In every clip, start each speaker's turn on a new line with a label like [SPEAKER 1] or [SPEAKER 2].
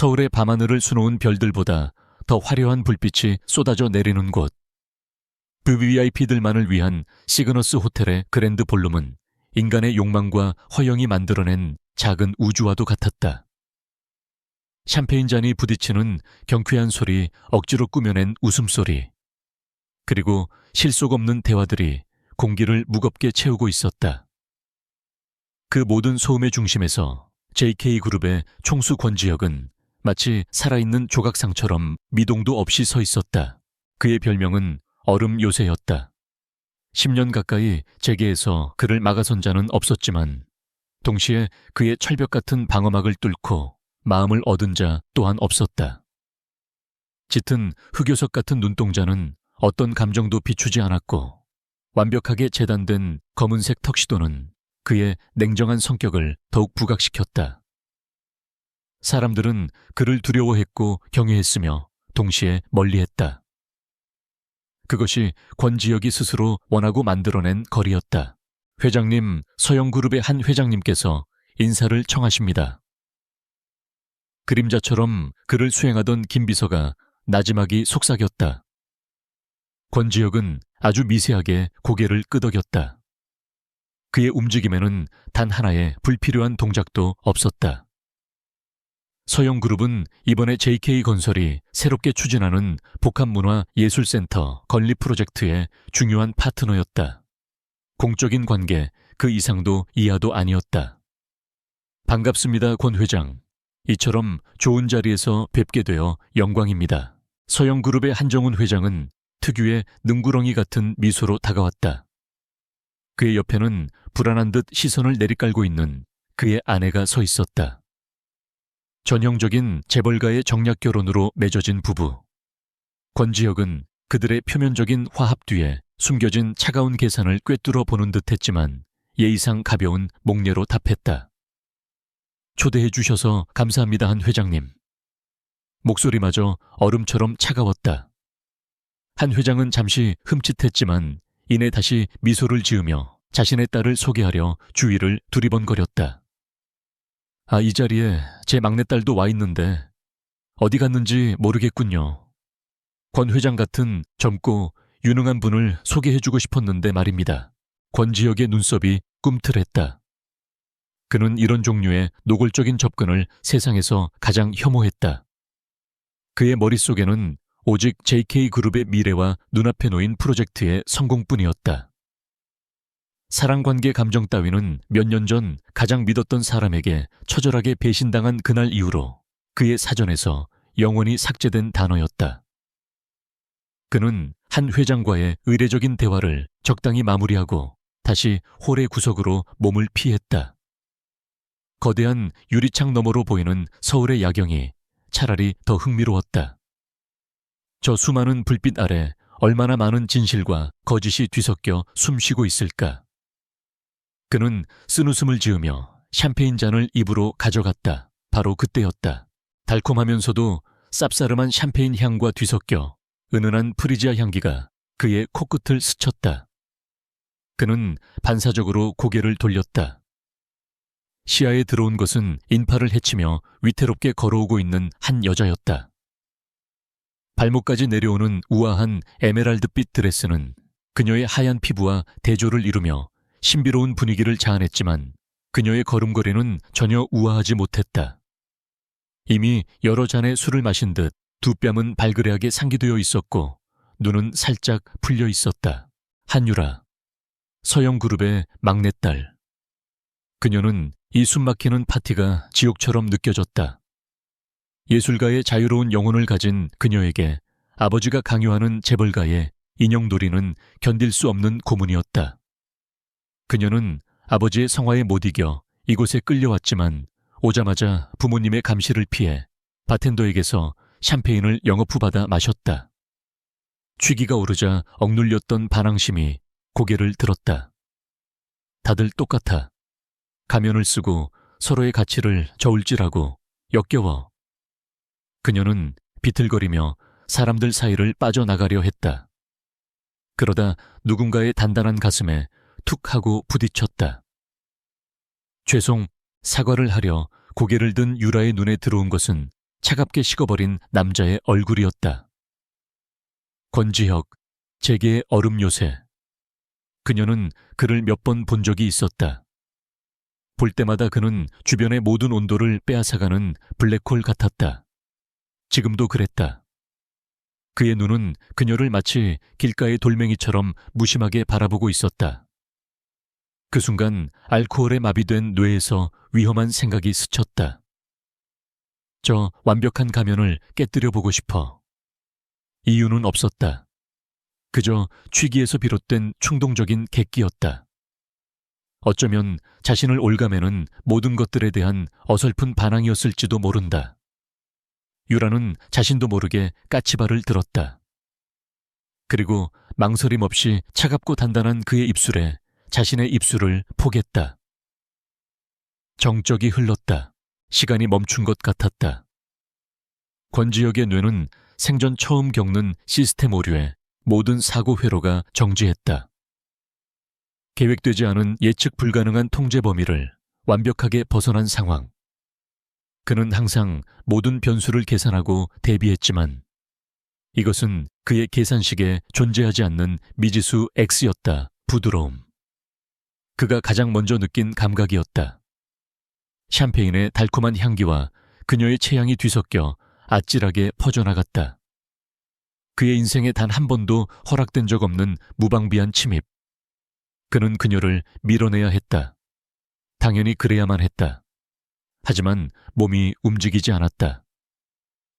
[SPEAKER 1] 서울의 밤하늘을 수놓은 별들보다 더 화려한 불빛이 쏟아져 내리는 곳. VVIP들만을 위한 시그너스 호텔의 그랜드 볼룸은 인간의 욕망과 허영이 만들어낸 작은 우주와도 같았다. 샴페인 잔이 부딪히는 경쾌한 소리, 억지로 꾸며낸 웃음소리, 그리고 실속 없는 대화들이 공기를 무겁게 채우고 있었다. 그 모든 소음의 중심에서 JK그룹의 총수 권지혁은 마치 살아있는 조각상처럼 미동도 없이 서 있었다. 그의 별명은 얼음 요새였다. 10년 가까이 재계에서 그를 막아선 자는 없었지만 동시에 그의 철벽 같은 방어막을 뚫고 마음을 얻은 자 또한 없었다. 짙은 흑요석 같은 눈동자는 어떤 감정도 비추지 않았고 완벽하게 재단된 검은색 턱시도는 그의 냉정한 성격을 더욱 부각시켰다. 사람들은 그를 두려워했고 경외했으며 동시에 멀리했다. 그것이 권지혁이 스스로 원하고 만들어낸 거리였다. 회장님, 서영그룹의 한 회장님께서 인사를 청하십니다. 그림자처럼 그를 수행하던 김비서가 나지막이 속삭였다. 권지혁은 아주 미세하게 고개를 끄덕였다. 그의 움직임에는 단 하나의 불필요한 동작도 없었다. 서영그룹은 이번에 JK건설이 새롭게 추진하는 복합문화예술센터 건립 프로젝트의 중요한 파트너였다. 공적인 관계 그 이상도 이하도 아니었다. 반갑습니다, 권 회장. 이처럼 좋은 자리에서 뵙게 되어 영광입니다. 서영그룹의 한정훈 회장은 특유의 능구렁이 같은 미소로 다가왔다. 그의 옆에는 불안한 듯 시선을 내리깔고 있는 그의 아내가 서 있었다. 전형적인 재벌가의 정략 결혼으로 맺어진 부부. 권지혁은 그들의 표면적인 화합 뒤에 숨겨진 차가운 계산을 꿰뚫어 보는 듯했지만 예의상 가벼운 목례로 답했다. 초대해 주셔서 감사합니다, 한 회장님. 목소리마저 얼음처럼 차가웠다. 한 회장은 잠시 흠칫했지만 이내 다시 미소를 지으며 자신의 딸을 소개하려 주위를 두리번거렸다. 이 자리에 제 막내딸도 와 있는데 어디 갔는지 모르겠군요. 권 회장 같은 젊고 유능한 분을 소개해주고 싶었는데 말입니다. 권지혁의 눈썹이 꿈틀했다. 그는 이런 종류의 노골적인 접근을 세상에서 가장 혐오했다. 그의 머릿속에는 오직 JK그룹의 미래와 눈앞에 놓인 프로젝트의 성공뿐이었다. 사랑관계 감정 따위는 몇 년 전 가장 믿었던 사람에게 처절하게 배신당한 그날 이후로 그의 사전에서 영원히 삭제된 단어였다. 그는 한 회장과의 의례적인 대화를 적당히 마무리하고 다시 홀의 구석으로 몸을 피했다. 거대한 유리창 너머로 보이는 서울의 야경이 차라리 더 흥미로웠다. 저 수많은 불빛 아래 얼마나 많은 진실과 거짓이 뒤섞여 숨쉬고 있을까. 그는 쓴웃음을 지으며 샴페인 잔을 입으로 가져갔다. 바로 그때였다. 달콤하면서도 쌉싸름한 샴페인 향과 뒤섞여 은은한 프리지아 향기가 그의 코끝을 스쳤다. 그는 반사적으로 고개를 돌렸다. 시야에 들어온 것은 인파를 헤치며 위태롭게 걸어오고 있는 한 여자였다. 발목까지 내려오는 우아한 에메랄드빛 드레스는 그녀의 하얀 피부와 대조를 이루며 신비로운 분위기를 자아냈지만 그녀의 걸음걸이는 전혀 우아하지 못했다. 이미 여러 잔의 술을 마신 듯 두 뺨은 발그레하게 상기되어 있었고 눈은 살짝 풀려 있었다. 한유라, 서영그룹의 막내딸. 그녀는 이 숨막히는 파티가 지옥처럼 느껴졌다. 예술가의 자유로운 영혼을 가진 그녀에게 아버지가 강요하는 재벌가의 인형놀이는 견딜 수 없는 고문이었다. 그녀는 아버지의 성화에 못 이겨 이곳에 끌려왔지만 오자마자 부모님의 감시를 피해 바텐더에게서 샴페인을 영업 후 받아 마셨다. 취기가 오르자 억눌렸던 반항심이 고개를 들었다. 다들 똑같아. 가면을 쓰고 서로의 가치를 저울질하고 역겨워. 그녀는 비틀거리며 사람들 사이를 빠져나가려 했다. 그러다 누군가의 단단한 가슴에 툭 하고 부딪혔다. 죄송, 사과를 하려 고개를 든 유라의 눈에 들어온 것은 차갑게 식어버린 남자의 얼굴이었다. 권지혁, 제게의 얼음 요새. 그녀는 그를 몇 번 본 적이 있었다. 볼 때마다 그는 주변의 모든 온도를 빼앗아가는 블랙홀 같았다. 지금도 그랬다. 그의 눈은 그녀를 마치 길가의 돌멩이처럼 무심하게 바라보고 있었다. 그 순간 알코올에 마비된 뇌에서 위험한 생각이 스쳤다. 저 완벽한 가면을 깨뜨려 보고 싶어. 이유는 없었다. 그저 취기에서 비롯된 충동적인 객기였다. 어쩌면 자신을 올가매는 모든 것들에 대한 어설픈 반항이었을지도 모른다. 유라는 자신도 모르게 까치발을 들었다. 그리고 망설임 없이 차갑고 단단한 그의 입술에 자신의 입술을 포겠다. 정적이 흘렀다. 시간이 멈춘 것 같았다. 권지혁의 뇌는 생전 처음 겪는 시스템 오류에 모든 사고 회로가 정지했다. 계획되지 않은 예측 불가능한 통제 범위를 완벽하게 벗어난 상황. 그는 항상 모든 변수를 계산하고 대비했지만 이것은 그의 계산식에 존재하지 않는 미지수 X였다. 부드러움. 그가 가장 먼저 느낀 감각이었다. 샴페인의 달콤한 향기와 그녀의 체향이 뒤섞여 아찔하게 퍼져나갔다. 그의 인생에 단 한 번도 허락된 적 없는 무방비한 침입. 그는 그녀를 밀어내야 했다. 당연히 그래야만 했다. 하지만 몸이 움직이지 않았다.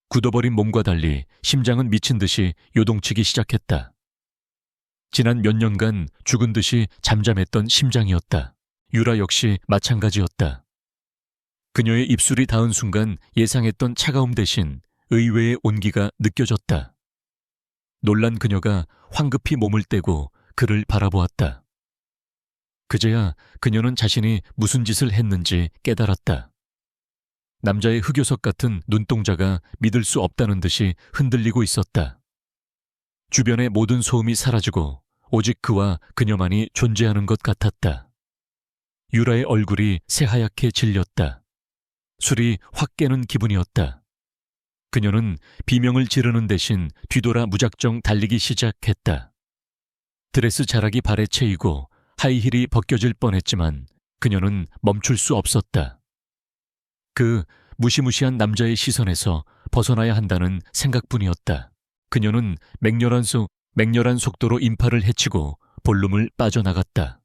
[SPEAKER 1] 굳어버린 몸과 달리 심장은 미친 듯이 요동치기 시작했다. 지난 몇 년간 죽은 듯이 잠잠했던 심장이었다. 유라 역시 마찬가지였다. 그녀의 입술이 닿은 순간 예상했던 차가움 대신 의외의 온기가 느껴졌다. 놀란 그녀가 황급히 몸을 떼고 그를 바라보았다. 그제야 그녀는 자신이 무슨 짓을 했는지 깨달았다. 남자의 흑요석 같은 눈동자가 믿을 수 없다는 듯이 흔들리고 있었다. 주변의 모든 소음이 사라지고 오직 그와 그녀만이 존재하는 것 같았다. 유라의 얼굴이 새하얗게 질렸다. 술이 확 깨는 기분이었다. 그녀는 비명을 지르는 대신 뒤돌아 무작정 달리기 시작했다. 드레스 자락이 발에 채이고 하이힐이 벗겨질 뻔했지만 그녀는 멈출 수 없었다. 그 무시무시한 남자의 시선에서 벗어나야 한다는 생각뿐이었다. 그녀는 맹렬한 속도로 인파를 헤치고 볼룸을 빠져나갔다.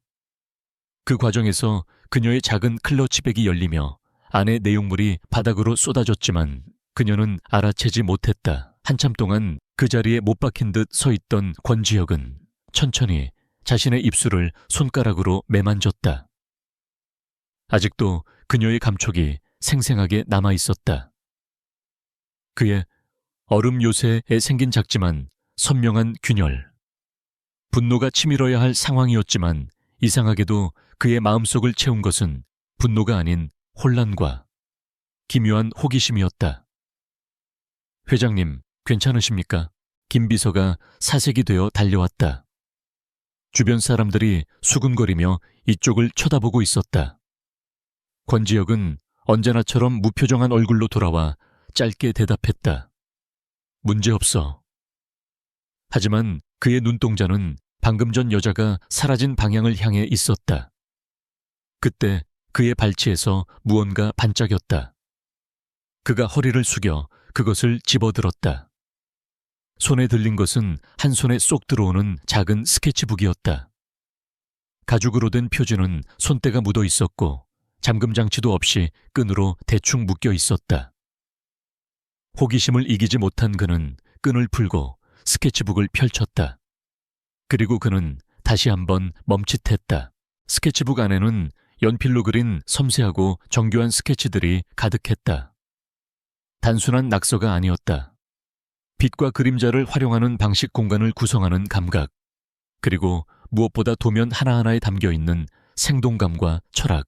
[SPEAKER 1] 그 과정에서 그녀의 작은 클러치백이 열리며 안에 내용물이 바닥으로 쏟아졌지만 그녀는 알아채지 못했다. 한참 동안 그 자리에 못 박힌 듯 서 있던 권지혁은 천천히 자신의 입술을 손가락으로 매만졌다. 아직도 그녀의 감촉이 생생하게 남아 있었다. 그의 얼음 요새에 생긴 작지만 선명한 균열. 분노가 치밀어야 할 상황이었지만 이상하게도 그의 마음속을 채운 것은 분노가 아닌 혼란과 기묘한 호기심이었다. 회장님, 괜찮으십니까? 김 비서가 사색이 되어 달려왔다. 주변 사람들이 수군거리며 이쪽을 쳐다보고 있었다. 권지혁은 언제나처럼 무표정한 얼굴로 돌아와 짧게 대답했다. 문제없어. 하지만 그의 눈동자는 방금 전 여자가 사라진 방향을 향해 있었다. 그때 그의 발치에서 무언가 반짝였다. 그가 허리를 숙여 그것을 집어들었다. 손에 들린 것은 한 손에 쏙 들어오는 작은 스케치북이었다. 가죽으로 된 표지는 손때가 묻어 있었고 잠금 장치도 없이 끈으로 대충 묶여 있었다. 호기심을 이기지 못한 그는 끈을 풀고 스케치북을 펼쳤다. 그리고 그는 다시 한번 멈칫했다. 스케치북 안에는 연필로 그린 섬세하고 정교한 스케치들이 가득했다. 단순한 낙서가 아니었다. 빛과 그림자를 활용하는 방식 공간을 구성하는 감각, 그리고 무엇보다 도면 하나하나에 담겨있는 생동감과 철학.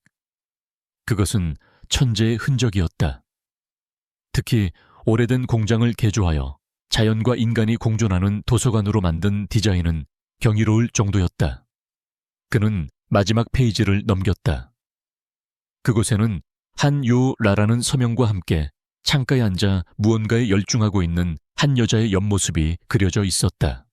[SPEAKER 1] 그것은 천재의 흔적이었다. 특히 오래된 공장을 개조하여 자연과 인간이 공존하는 도서관으로 만든 디자인은 경이로울 정도였다. 그는 마지막 페이지를 넘겼다. 그곳에는 한요라라는 서명과 함께 창가에 앉아 무언가에 열중하고 있는 한 여자의 옆모습이 그려져 있었다.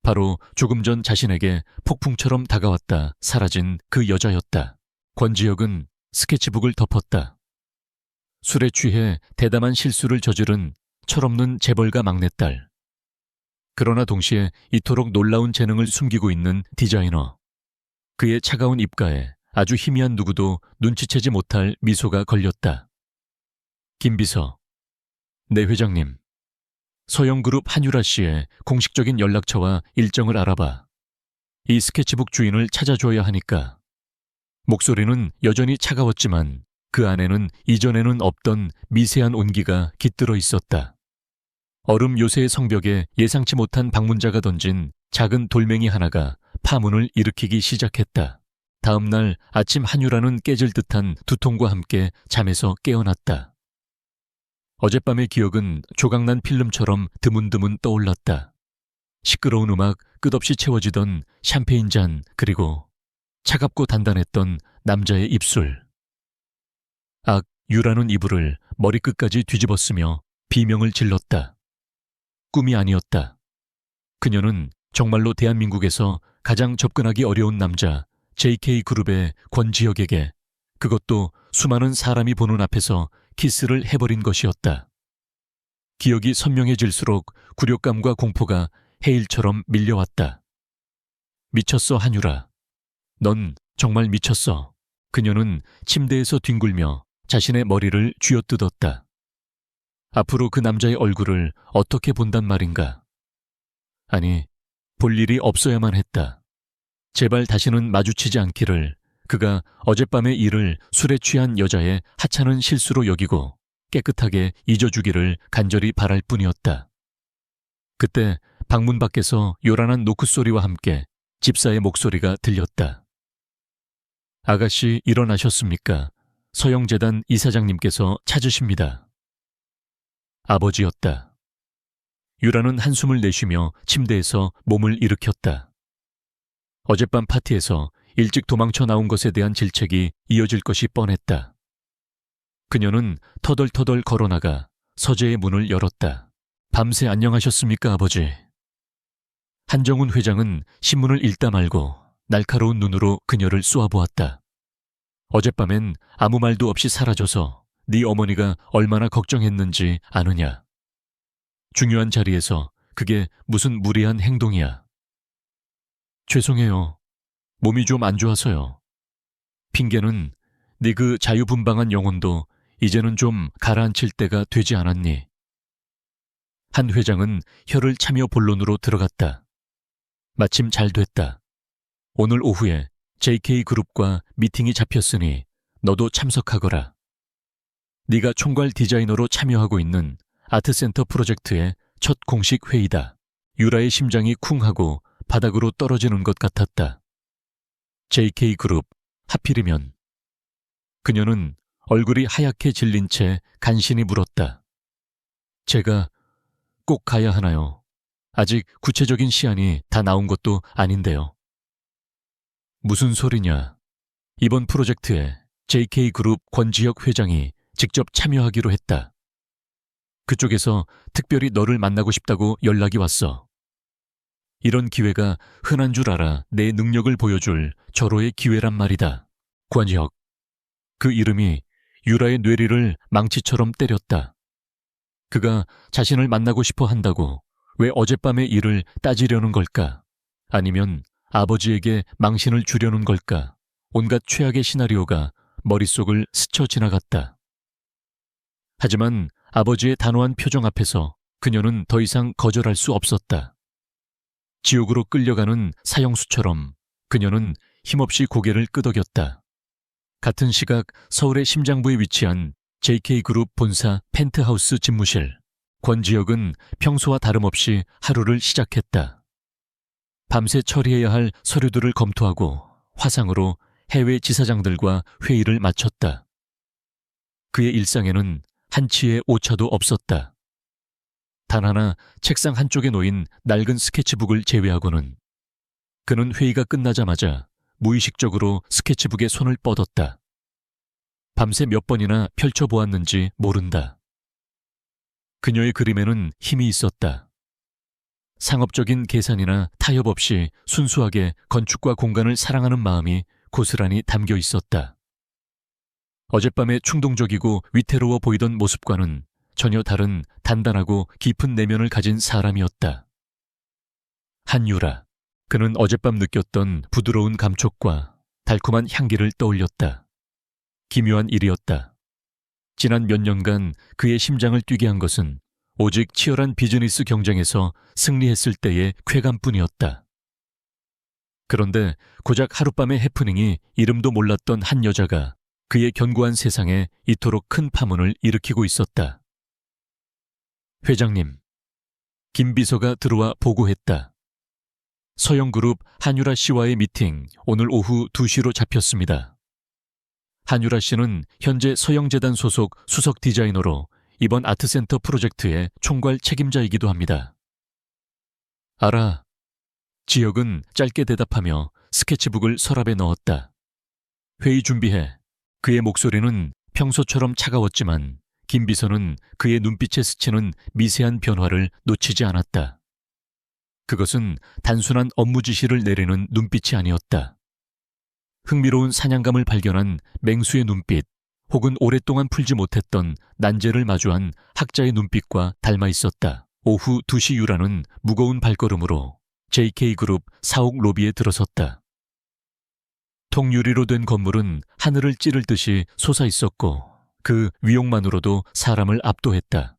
[SPEAKER 1] 바로 조금 전 자신에게 폭풍처럼 다가왔다 사라진 그 여자였다. 권지혁은 스케치북을 덮었다. 술에 취해 대담한 실수를 저지른 철없는 재벌가 막내딸. 그러나 동시에 이토록 놀라운 재능을 숨기고 있는 디자이너. 그의 차가운 입가에 아주 희미한 누구도 눈치채지 못할 미소가 걸렸다. 김비서. 네, 회장님. 서영그룹 한유라 씨의 공식적인 연락처와 일정을 알아봐. 이 스케치북 주인을 찾아줘야 하니까. 목소리는 여전히 차가웠지만 그 안에는 이전에는 없던 미세한 온기가 깃들어 있었다. 얼음 요새의 성벽에 예상치 못한 방문자가 던진 작은 돌멩이 하나가 파문을 일으키기 시작했다. 다음 날 아침 한유라는 깨질 듯한 두통과 함께 잠에서 깨어났다. 어젯밤의 기억은 조각난 필름처럼 드문드문 떠올랐다. 시끄러운 음악, 끝없이 채워지던 샴페인 잔, 그리고 차갑고 단단했던 남자의 입술. 유라는 이불을 머리끝까지 뒤집었으며 비명을 질렀다. 꿈이 아니었다. 그녀는 정말로 대한민국에서 가장 접근하기 어려운 남자 JK그룹의 권지혁에게, 그것도 수많은 사람이 보는 앞에서 키스를 해버린 것이었다. 기억이 선명해질수록 굴욕감과 공포가 해일처럼 밀려왔다. 미쳤어, 한유라. 넌 정말 미쳤어. 그녀는 침대에서 뒹굴며 자신의 머리를 쥐어뜯었다. 앞으로 그 남자의 얼굴을 어떻게 본단 말인가? 아니, 볼 일이 없어야만 했다. 제발 다시는 마주치지 않기를 그가 어젯밤의 일을 술에 취한 여자의 하찮은 실수로 여기고 깨끗하게 잊어주기를 간절히 바랄 뿐이었다. 그때 방문 밖에서 요란한 노크 소리와 함께 집사의 목소리가 들렸다. 아가씨, 일어나셨습니까? 서영재단 이사장님께서 찾으십니다. 아버지였다. 유라는 한숨을 내쉬며 침대에서 몸을 일으켰다. 어젯밤 파티에서 일찍 도망쳐 나온 것에 대한 질책이 이어질 것이 뻔했다. 그녀는 터덜터덜 걸어나가 서재의 문을 열었다. 밤새 안녕하셨습니까, 아버지? 한정훈 회장은 신문을 읽다 말고 날카로운 눈으로 그녀를 쏘아보았다. 어젯밤엔 아무 말도 없이 사라져서 네 어머니가 얼마나 걱정했는지 아느냐. 중요한 자리에서 그게 무슨 무리한 행동이야. 죄송해요. 몸이 좀 안 좋아서요. 핑계는 네 그 자유분방한 영혼도 이제는 좀 가라앉힐 때가 되지 않았니? 한 회장은 혀를 차며 본론으로 들어갔다. 마침 잘 됐다. 오늘 오후에 JK그룹과 미팅이 잡혔으니 너도 참석하거라. 네가 총괄 디자이너로 참여하고 있는 아트센터 프로젝트의 첫 공식 회의다. 유라의 심장이 쿵 하고 바닥으로 떨어지는 것 같았다. JK그룹, 하필이면. 그녀는 얼굴이 하얗게 질린 채 간신히 물었다. 제가 꼭 가야 하나요? 아직 구체적인 시안이 다 나온 것도 아닌데요. 무슨 소리냐. 이번 프로젝트에 JK그룹 권지혁 회장이 직접 참여하기로 했다. 그쪽에서 특별히 너를 만나고 싶다고 연락이 왔어. 이런 기회가 흔한 줄 알아 내 능력을 보여줄 절호의 기회란 말이다. 권지혁. 그 이름이 유라의 뇌리를 망치처럼 때렸다. 그가 자신을 만나고 싶어 한다고 왜 어젯밤의 일을 따지려는 걸까? 아니면 아버지에게 망신을 주려는 걸까? 온갖 최악의 시나리오가 머릿속을 스쳐 지나갔다. 하지만 아버지의 단호한 표정 앞에서 그녀는 더 이상 거절할 수 없었다. 지옥으로 끌려가는 사형수처럼 그녀는 힘없이 고개를 끄덕였다. 같은 시각 서울의 심장부에 위치한 JK그룹 본사 펜트하우스 집무실. 권지혁은 평소와 다름없이 하루를 시작했다. 밤새 처리해야 할 서류들을 검토하고 화상으로 해외 지사장들과 회의를 마쳤다. 그의 일상에는 한치의 오차도 없었다. 단 하나 책상 한쪽에 놓인 낡은 스케치북을 제외하고는 그는 회의가 끝나자마자 무의식적으로 스케치북에 손을 뻗었다. 밤새 몇 번이나 펼쳐보았는지 모른다. 그녀의 그림에는 힘이 있었다. 상업적인 계산이나 타협 없이 순수하게 건축과 공간을 사랑하는 마음이 고스란히 담겨 있었다. 어젯밤에 충동적이고 위태로워 보이던 모습과는 전혀 다른 단단하고 깊은 내면을 가진 사람이었다. 한유라. 그는 어젯밤 느꼈던 부드러운 감촉과 달콤한 향기를 떠올렸다. 기묘한 일이었다. 지난 몇 년간 그의 심장을 뛰게 한 것은 오직 치열한 비즈니스 경쟁에서 승리했을 때의 쾌감뿐이었다. 그런데 고작 하룻밤의 해프닝이 이름도 몰랐던 한 여자가 그의 견고한 세상에 이토록 큰 파문을 일으키고 있었다. 회장님, 김 비서가 들어와 보고했다. 서영그룹 한유라 씨와의 미팅 오늘 오후 2시로 잡혔습니다. 한유라 씨는 현재 서영재단 소속 수석 디자이너로 이번 아트센터 프로젝트의 총괄 책임자이기도 합니다. 알아. 지혁은 짧게 대답하며 스케치북을 서랍에 넣었다. 회의 준비해. 그의 목소리는 평소처럼 차가웠지만 김 비서는 그의 눈빛에 스치는 미세한 변화를 놓치지 않았다. 그것은 단순한 업무 지시를 내리는 눈빛이 아니었다. 흥미로운 사냥감을 발견한 맹수의 눈빛, 혹은 오랫동안 풀지 못했던 난제를 마주한 학자의 눈빛과 닮아 있었다. 오후 2시 유라는 무거운 발걸음으로 JK그룹 사옥 로비에 들어섰다. 통유리로 된 건물은 하늘을 찌를 듯이 솟아 있었고 그 위용만으로도 사람을 압도했다.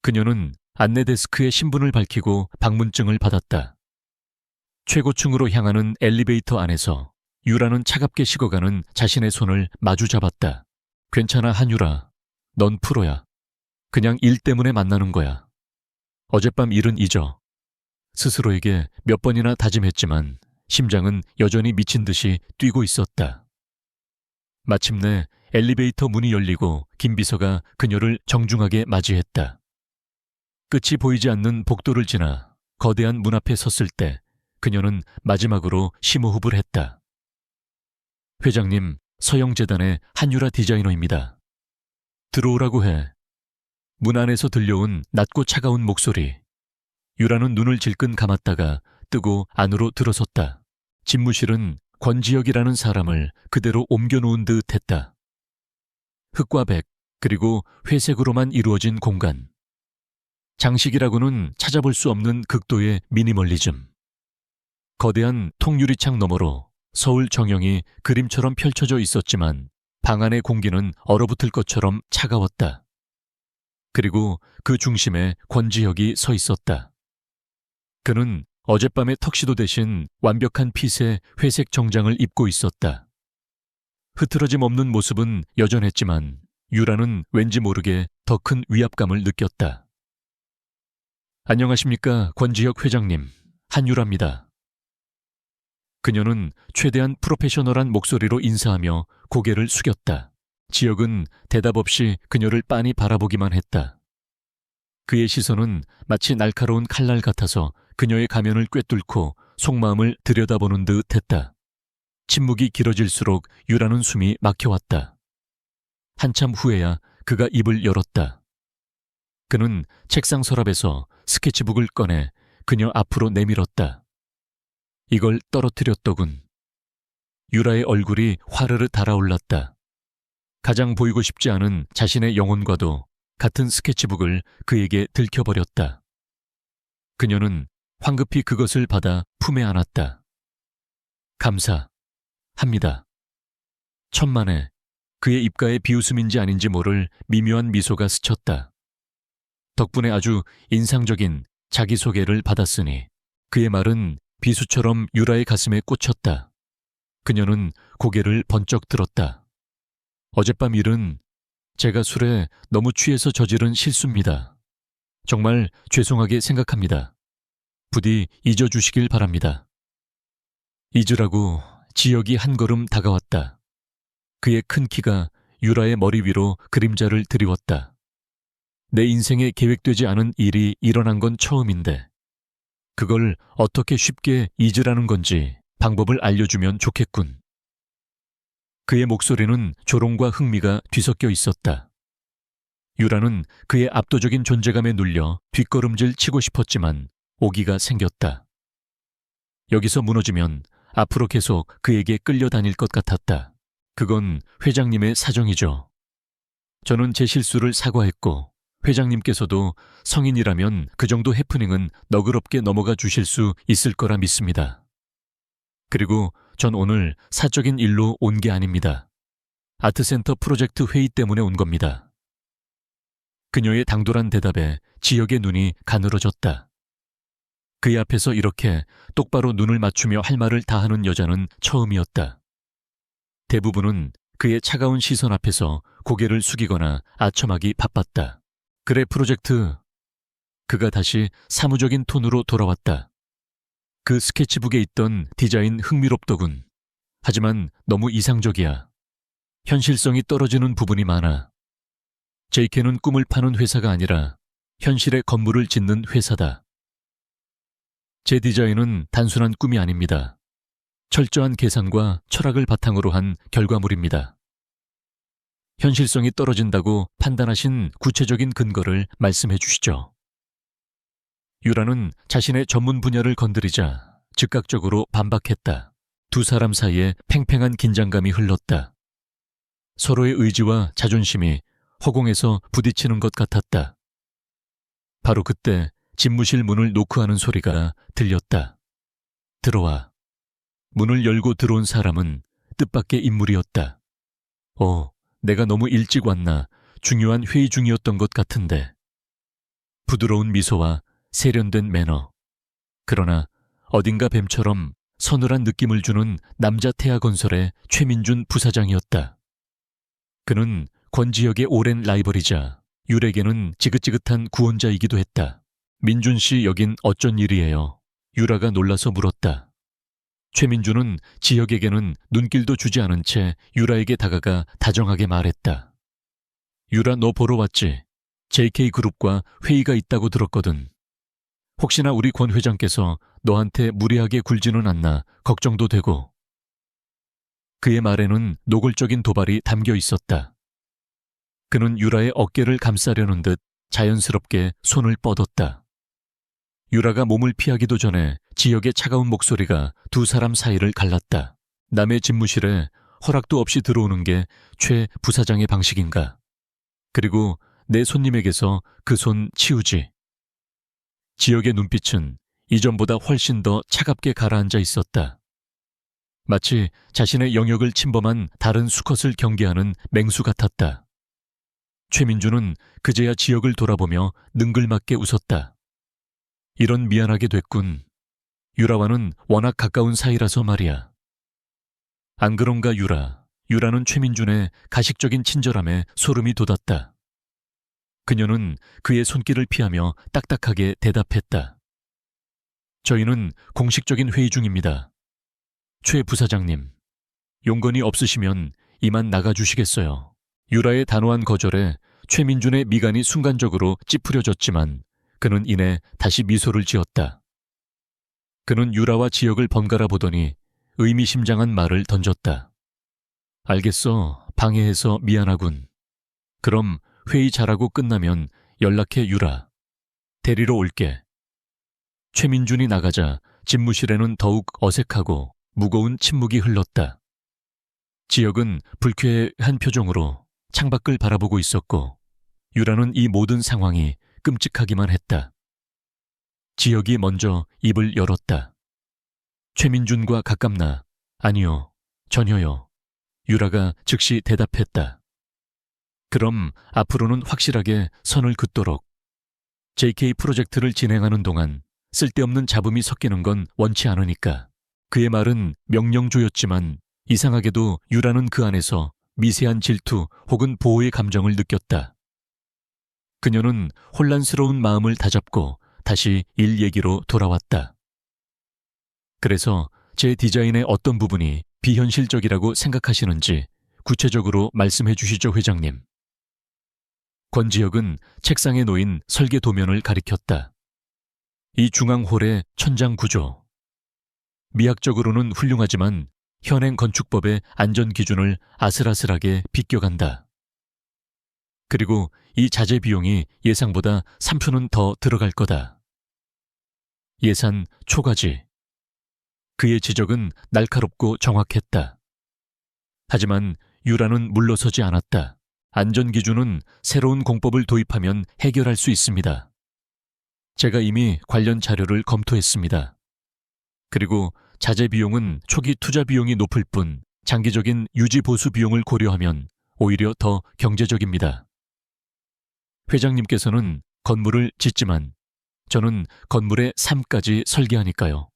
[SPEAKER 1] 그녀는 안내 데스크의 신분을 밝히고 방문증을 받았다. 최고층으로 향하는 엘리베이터 안에서 유라는 차갑게 식어가는 자신의 손을 마주 잡았다. 괜찮아, 한유라. 넌 프로야. 그냥 일 때문에 만나는 거야. 어젯밤 일은 잊어. 스스로에게 몇 번이나 다짐했지만 심장은 여전히 미친 듯이 뛰고 있었다. 마침내 엘리베이터 문이 열리고 김 비서가 그녀를 정중하게 맞이했다. 끝이 보이지 않는 복도를 지나 거대한 문 앞에 섰을 때 그녀는 마지막으로 심호흡을 했다. 회장님, 서영재단의 한유라 디자이너입니다. 들어오라고 해. 문 안에서 들려온 낮고 차가운 목소리. 유라는 눈을 질끈 감았다가 뜨고 안으로 들어섰다. 집무실은 권지혁이라는 사람을 그대로 옮겨놓은 듯 했다. 흑과 백, 그리고 회색으로만 이루어진 공간. 장식이라고는 찾아볼 수 없는 극도의 미니멀리즘. 거대한 통유리창 너머로 서울 정영이 그림처럼 펼쳐져 있었지만 방 안의 공기는 얼어붙을 것처럼 차가웠다. 그리고 그 중심에 권지혁이 서 있었다. 그는 어젯밤의 턱시도 대신 완벽한 핏의 회색 정장을 입고 있었다. 흐트러짐 없는 모습은 여전했지만 유라는 왠지 모르게 더 큰 위압감을 느꼈다. 안녕하십니까, 권지혁 회장님. 한유라입니다. 그녀는 최대한 프로페셔널한 목소리로 인사하며 고개를 숙였다. 지혁은 대답 없이 그녀를 빤히 바라보기만 했다. 그의 시선은 마치 날카로운 칼날 같아서 그녀의 가면을 꿰뚫고 속마음을 들여다보는 듯 했다. 침묵이 길어질수록 유라는 숨이 막혀왔다. 한참 후에야 그가 입을 열었다. 그는 책상 서랍에서 스케치북을 꺼내 그녀 앞으로 내밀었다. 이걸 떨어뜨렸더군. 유라의 얼굴이 화르르 달아올랐다. 가장 보이고 싶지 않은 자신의 영혼과도 같은 스케치북을 그에게 들켜버렸다. 그녀는 황급히 그것을 받아 품에 안았다. 감사합니다. 천만에 그의 입가에 비웃음인지 아닌지 모를 미묘한 미소가 스쳤다. 덕분에 아주 인상적인 자기소개를 받았으니 그의 말은 비수처럼 유라의 가슴에 꽂혔다. 그녀는 고개를 번쩍 들었다. 어젯밤 일은 제가 술에 너무 취해서 저지른 실수입니다. 정말 죄송하게 생각합니다. 부디 잊어주시길 바랍니다. 잊으라고 지혁이 한 걸음 다가왔다. 그의 큰 키가 유라의 머리 위로 그림자를 드리웠다. 내 인생에 계획되지 않은 일이 일어난 건 처음인데 그걸 어떻게 쉽게 잊으라는 건지 방법을 알려주면 좋겠군. 그의 목소리는 조롱과 흥미가 뒤섞여 있었다. 유라는 그의 압도적인 존재감에 눌려 뒷걸음질 치고 싶었지만 오기가 생겼다. 여기서 무너지면 앞으로 계속 그에게 끌려다닐 것 같았다. 그건 회장님의 사정이죠. 저는 제 실수를 사과했고 회장님께서도 성인이라면 그 정도 해프닝은 너그럽게 넘어가 주실 수 있을 거라 믿습니다. 그리고 전 오늘 사적인 일로 온 게 아닙니다. 아트센터 프로젝트 회의 때문에 온 겁니다. 그녀의 당돌한 대답에 지혁의 눈이 가늘어졌다. 그의 앞에서 이렇게 똑바로 눈을 맞추며 할 말을 다 하는 여자는 처음이었다. 대부분은 그의 차가운 시선 앞에서 고개를 숙이거나 아첨하기 바빴다. 그래, 프로젝트. 그가 다시 사무적인 톤으로 돌아왔다. 그 스케치북에 있던 디자인 흥미롭더군. 하지만 너무 이상적이야. 현실성이 떨어지는 부분이 많아. JK는 꿈을 파는 회사가 아니라 현실의 건물을 짓는 회사다. 제 디자인은 단순한 꿈이 아닙니다. 철저한 계산과 철학을 바탕으로 한 결과물입니다. 현실성이 떨어진다고 판단하신 구체적인 근거를 말씀해 주시죠. 유라는 자신의 전문 분야를 건드리자 즉각적으로 반박했다. 두 사람 사이에 팽팽한 긴장감이 흘렀다. 서로의 의지와 자존심이 허공에서 부딪히는 것 같았다. 바로 그때 집무실 문을 노크하는 소리가 들렸다. 들어와. 문을 열고 들어온 사람은 뜻밖의 인물이었다. 내가 너무 일찍 왔나 중요한 회의 중이었던 것 같은데. 부드러운 미소와 세련된 매너. 그러나 어딘가 뱀처럼 서늘한 느낌을 주는 남자 태아건설의 최민준 부사장이었다. 그는 권지혁의 오랜 라이벌이자 유라에게는 지긋지긋한 구원자이기도 했다. 민준 씨, 여긴 어쩐 일이에요? 유라가 놀라서 물었다. 최민준은 지혁에게는 눈길도 주지 않은 채 유라에게 다가가 다정하게 말했다. 유라, 너 보러 왔지? JK그룹과 회의가 있다고 들었거든. 혹시나 우리 권 회장께서 너한테 무리하게 굴지는 않나 걱정도 되고. 그의 말에는 노골적인 도발이 담겨 있었다. 그는 유라의 어깨를 감싸려는 듯 자연스럽게 손을 뻗었다. 유라가 몸을 피하기도 전에 지혁의 차가운 목소리가 두 사람 사이를 갈랐다. 남의 집무실에 허락도 없이 들어오는 게 최 부사장의 방식인가? 그리고 내 손님에게서 그 손 치우지. 지혁의 눈빛은 이전보다 훨씬 더 차갑게 가라앉아 있었다. 마치 자신의 영역을 침범한 다른 수컷을 경계하는 맹수 같았다. 최민주는 그제야 지혁을 돌아보며 능글맞게 웃었다. 이런 미안하게 됐군. 유라와는 워낙 가까운 사이라서 말이야. 안 그런가, 유라? 유라는 최민준의 가식적인 친절함에 소름이 돋았다. 그녀는 그의 손길을 피하며 딱딱하게 대답했다. 저희는 공식적인 회의 중입니다. 최 부사장님, 용건이 없으시면 이만 나가주시겠어요. 유라의 단호한 거절에 최민준의 미간이 순간적으로 찌푸려졌지만 그는 이내 다시 미소를 지었다. 그는 유라와 지혁을 번갈아 보더니 의미심장한 말을 던졌다. 알겠어. 방해해서 미안하군. 그럼 회의 잘하고 끝나면 연락해, 유라. 데리러 올게. 최민준이 나가자 집무실에는 더욱 어색하고 무거운 침묵이 흘렀다. 지혁은 불쾌한 표정으로 창밖을 바라보고 있었고 유라는 이 모든 상황이 끔찍하기만 했다. 지혁이 먼저 입을 열었다. 최민준과 가깝나? 아니요, 전혀요. 유라가 즉시 대답했다. 그럼 앞으로는 확실하게 선을 긋도록. JK 프로젝트를 진행하는 동안 쓸데없는 잡음이 섞이는 건 원치 않으니까. 그의 말은 명령조였지만 이상하게도 유라는 그 안에서 미세한 질투 혹은 보호의 감정을 느꼈다. 그녀는 혼란스러운 마음을 다잡고 다시 일 얘기로 돌아왔다. 그래서 제 디자인의 어떤 부분이 비현실적이라고 생각하시는지 구체적으로 말씀해 주시죠, 회장님. 권지혁은 책상에 놓인 설계 도면을 가리켰다. 이 중앙홀의 천장 구조. 미학적으로는 훌륭하지만 현행 건축법의 안전 기준을 아슬아슬하게 비껴간다. 그리고 이 자재 비용이 예상보다 3표는 더 들어갈 거다. 예산 초과지. 그의 지적은 날카롭고 정확했다. 하지만 유라는 물러서지 않았다. 안전기준은 새로운 공법을 도입하면 해결할 수 있습니다. 제가 이미 관련 자료를 검토했습니다. 그리고 자재 비용은 초기 투자 비용이 높을 뿐 장기적인 유지 보수 비용을 고려하면 오히려 더 경제적입니다. 회장님께서는 건물을 짓지만 저는 건물의 삶까지 설계하니까요.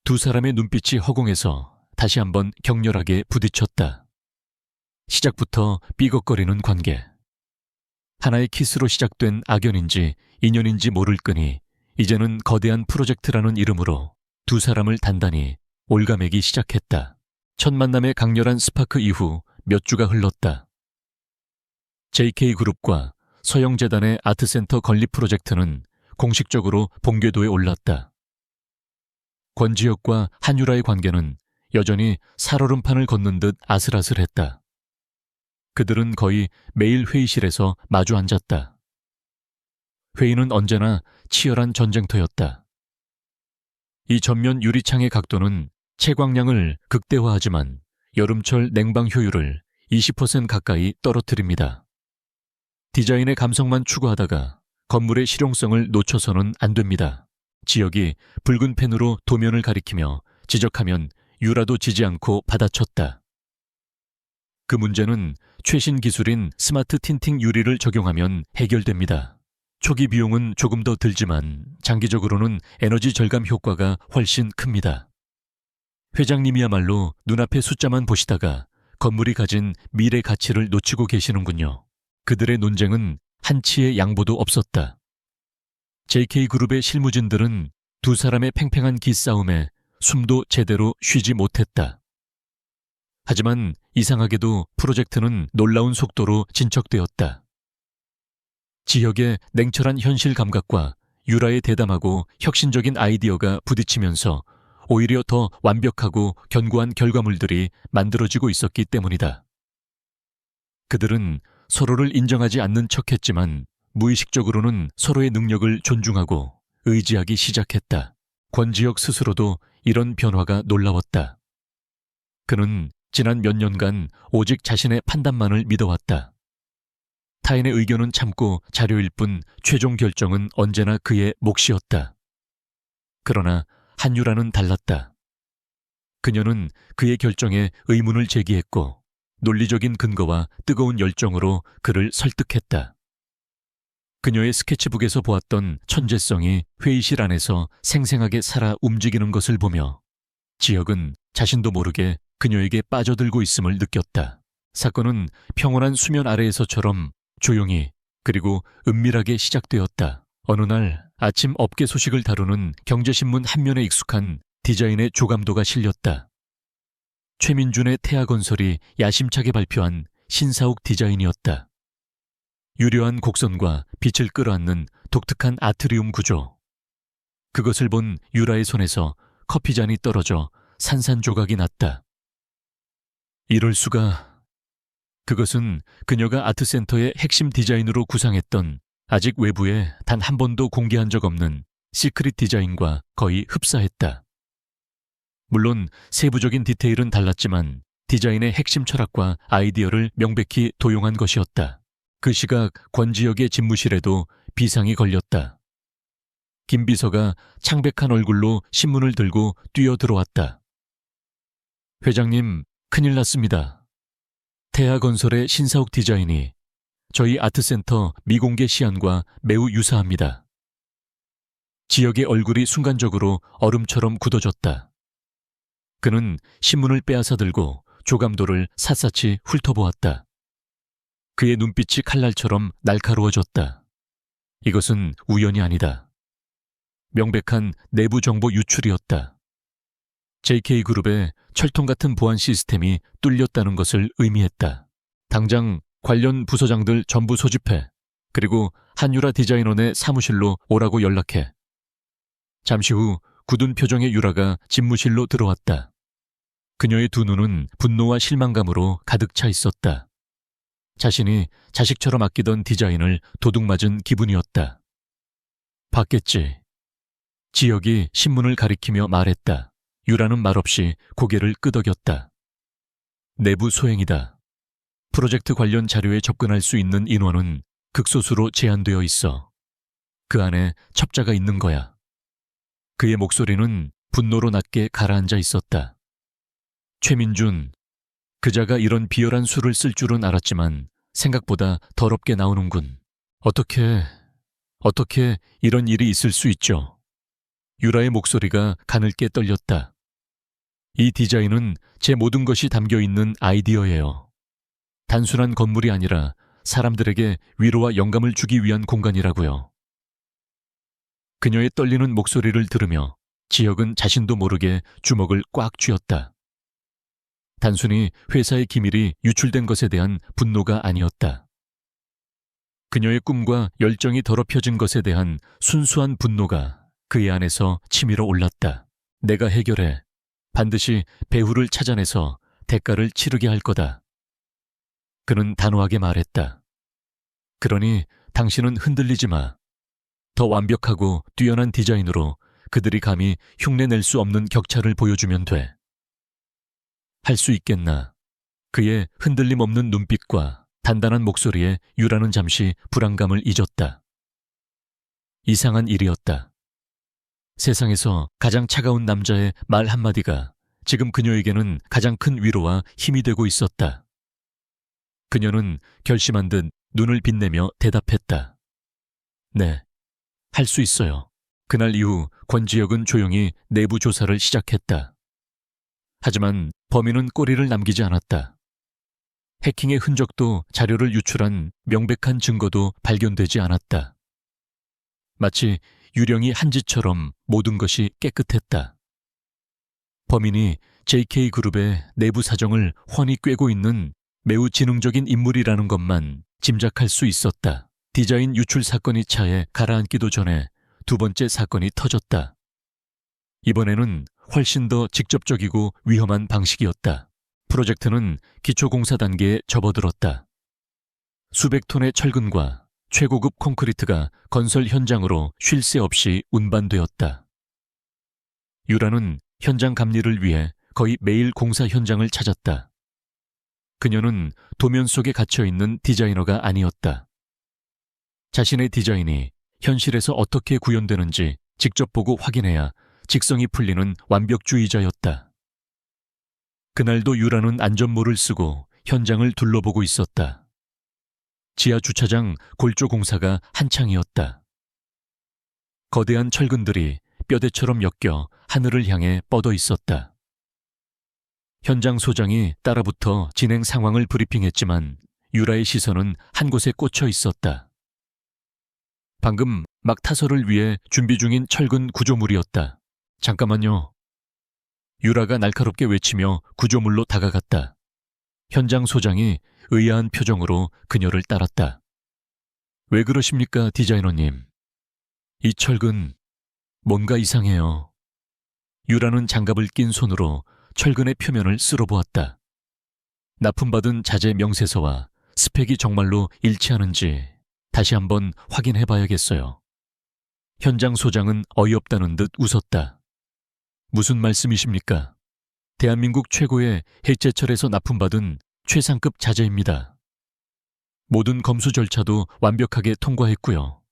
[SPEAKER 1] 두 사람의 눈빛이 허공에서 다시 한번 격렬하게 부딪혔다. 시작부터 삐걱거리는 관계. 하나의 키스로 시작된 악연인지 인연인지 모를 끄니 이제는 거대한 프로젝트라는 이름으로 두 사람을 단단히 올가매기 시작했다. 첫 만남의 강렬한 스파크 이후 몇 주가 흘렀다. JK그룹과 서영재단의 아트센터 건립 프로젝트는 공식적으로 본궤도에 올랐다. 권지혁과 한유라의 관계는 여전히 살얼음판을 걷는 듯 아슬아슬했다. 그들은 거의 매일 회의실에서 마주 앉았다. 회의는 언제나 치열한 전쟁터였다. 이 전면 유리창의 각도는 채광량을 극대화하지만 여름철 냉방 효율을 20% 가까이 떨어뜨립니다. 디자인의 감성만 추구하다가 건물의 실용성을 놓쳐서는 안 됩니다. 지역이 붉은 펜으로 도면을 가리키며 지적하면 유라도 지지 않고 받아쳤다. 그 문제는 최신 기술인 스마트 틴팅 유리를 적용하면 해결됩니다. 초기 비용은 조금 더 들지만 장기적으로는 에너지 절감 효과가 훨씬 큽니다. 회장님이야말로 눈앞의 숫자만 보시다가 건물이 가진 미래 가치를 놓치고 계시는군요. 그들의 논쟁은 한치의 양보도 없었다. JK그룹의 실무진들은 두 사람의 팽팽한 기싸움에 숨도 제대로 쉬지 못했다. 하지만 이상하게도 프로젝트는 놀라운 속도로 진척되었다. 지혁의 냉철한 현실 감각과 유라의 대담하고 혁신적인 아이디어가 부딪히면서 오히려 더 완벽하고 견고한 결과물들이 만들어지고 있었기 때문이다. 그들은 서로를 인정하지 않는 척했지만 무의식적으로는 서로의 능력을 존중하고 의지하기 시작했다. 권지혁 스스로도 이런 변화가 놀라웠다. 그는 지난 몇 년간 오직 자신의 판단만을 믿어왔다. 타인의 의견은 참고 자료일 뿐 최종 결정은 언제나 그의 몫이었다. 그러나 한유라는 달랐다. 그녀는 그의 결정에 의문을 제기했고 논리적인 근거와 뜨거운 열정으로 그를 설득했다. 그녀의 스케치북에서 보았던 천재성이 회의실 안에서 생생하게 살아 움직이는 것을 보며 지혁은 자신도 모르게 그녀에게 빠져들고 있음을 느꼈다. 사건은 평온한 수면 아래에서처럼 조용히 그리고 은밀하게 시작되었다. 어느 날 아침 업계 소식을 다루는 경제신문 한 면에 익숙한 디자인의 조감도가 실렸다. 최민준의 태아건설이 야심차게 발표한 신사옥 디자인이었다. 유려한 곡선과 빛을 끌어안는 독특한 아트리움 구조. 그것을 본 유라의 손에서 커피잔이 떨어져 산산조각이 났다. 이럴 수가. 그것은 그녀가 아트센터의 핵심 디자인으로 구상했던 아직 외부에 단 한 번도 공개한 적 없는 시크릿 디자인과 거의 흡사했다. 물론 세부적인 디테일은 달랐지만 디자인의 핵심 철학과 아이디어를 명백히 도용한 것이었다. 그 시각 권지혁의 집무실에도 비상이 걸렸다. 김 비서가 창백한 얼굴로 신문을 들고 뛰어들어왔다. 회장님, 큰일 났습니다. 태아건설의 신사옥 디자인이 저희 아트센터 미공개 시안과 매우 유사합니다. 지혁의 얼굴이 순간적으로 얼음처럼 굳어졌다. 그는 신문을 빼앗아 들고 조감도를 샅샅이 훑어보았다. 그의 눈빛이 칼날처럼 날카로워졌다. 이것은 우연이 아니다. 명백한 내부 정보 유출이었다. JK그룹의 철통 같은 보안 시스템이 뚫렸다는 것을 의미했다. 당장 관련 부서장들 전부 소집해. 그리고 한유라 디자이너네 사무실로 오라고 연락해. 잠시 후 굳은 표정의 유라가 집무실로 들어왔다. 그녀의 두 눈은 분노와 실망감으로 가득 차 있었다. 자신이 자식처럼 아끼던 디자인을 도둑맞은 기분이었다. 봤겠지. 지혁이 신문을 가리키며 말했다. 유라는 말없이 고개를 끄덕였다. 내부 소행이다. 프로젝트 관련 자료에 접근할 수 있는 인원은 극소수로 제한되어 있어. 그 안에 첩자가 있는 거야. 그의 목소리는 분노로 낮게 가라앉아 있었다. 최민준, 그자가 이런 비열한 수를 쓸 줄은 알았지만 생각보다 더럽게 나오는군. 어떻게 이런 일이 있을 수 있죠? 유라의 목소리가 가늘게 떨렸다. 이 디자인은 제 모든 것이 담겨있는 아이디어예요. 단순한 건물이 아니라 사람들에게 위로와 영감을 주기 위한 공간이라고요. 그녀의 떨리는 목소리를 들으며 지혁은 자신도 모르게 주먹을 꽉 쥐었다. 단순히 회사의 기밀이 유출된 것에 대한 분노가 아니었다. 그녀의 꿈과 열정이 더럽혀진 것에 대한 순수한 분노가 그의 안에서 치밀어 올랐다. 내가 해결해. 반드시 배후를 찾아내서 대가를 치르게 할 거다. 그는 단호하게 말했다. 그러니 당신은 흔들리지 마. 더 완벽하고 뛰어난 디자인으로 그들이 감히 흉내낼 수 없는 격차를 보여주면 돼. 할 수 있겠나? 그의 흔들림 없는 눈빛과 단단한 목소리에 유라는 잠시 불안감을 잊었다. 이상한 일이었다. 세상에서 가장 차가운 남자의 말 한마디가 지금 그녀에게는 가장 큰 위로와 힘이 되고 있었다. 그녀는 결심한 듯 눈을 빛내며 대답했다. 네, 할 수 있어요. 그날 이후 권지혁은 조용히 내부 조사를 시작했다. 하지만 범인은 꼬리를 남기지 않았다. 해킹의 흔적도 자료를 유출한 명백한 증거도 발견되지 않았다. 마치 유령이 한 짓처럼 모든 것이 깨끗했다. 범인이 JK그룹의 내부 사정을 훤히 꿰고 있는 매우 지능적인 인물이라는 것만 짐작할 수 있었다. 디자인 유출 사건이 차에 가라앉기도 전에 두 번째 사건이 터졌다. 이번에는 훨씬 더 직접적이고 위험한 방식이었다. 프로젝트는 기초공사 단계에 접어들었다. 수백 톤의 철근과 최고급 콘크리트가 건설 현장으로 쉴 새 없이 운반되었다. 유라는 현장 감리를 위해 거의 매일 공사 현장을 찾았다. 그녀는 도면 속에 갇혀있는 디자이너가 아니었다. 자신의 디자인이 현실에서 어떻게 구현되는지 직접 보고 확인해야 직성이 풀리는 완벽주의자였다. 그날도 유라는 안전모를 쓰고 현장을 둘러보고 있었다. 지하 주차장 골조 공사가 한창이었다. 거대한 철근들이 뼈대처럼 엮여 하늘을 향해 뻗어 있었다. 현장 소장이 따라붙어 진행 상황을 브리핑했지만 유라의 시선은 한 곳에 꽂혀 있었다. 방금 막 타설을 위해 준비 중인 철근 구조물이었다. 잠깐만요. 유라가 날카롭게 외치며 구조물로 다가갔다. 현장 소장이 의아한 표정으로 그녀를 따랐다. 왜 그러십니까, 디자이너님? 이 철근, 뭔가 이상해요. 유라는 장갑을 낀 손으로 철근의 표면을 쓸어보았다. 납품받은 자재 명세서와 스펙이 정말로 일치하는지 다시 한번 확인해봐야겠어요. 현장 소장은 어이없다는 듯 웃었다. 무슨 말씀이십니까? 대한민국 최고의 해제철에서 납품받은 최상급 자재입니다. 모든 검수 절차도 완벽하게 통과했고요.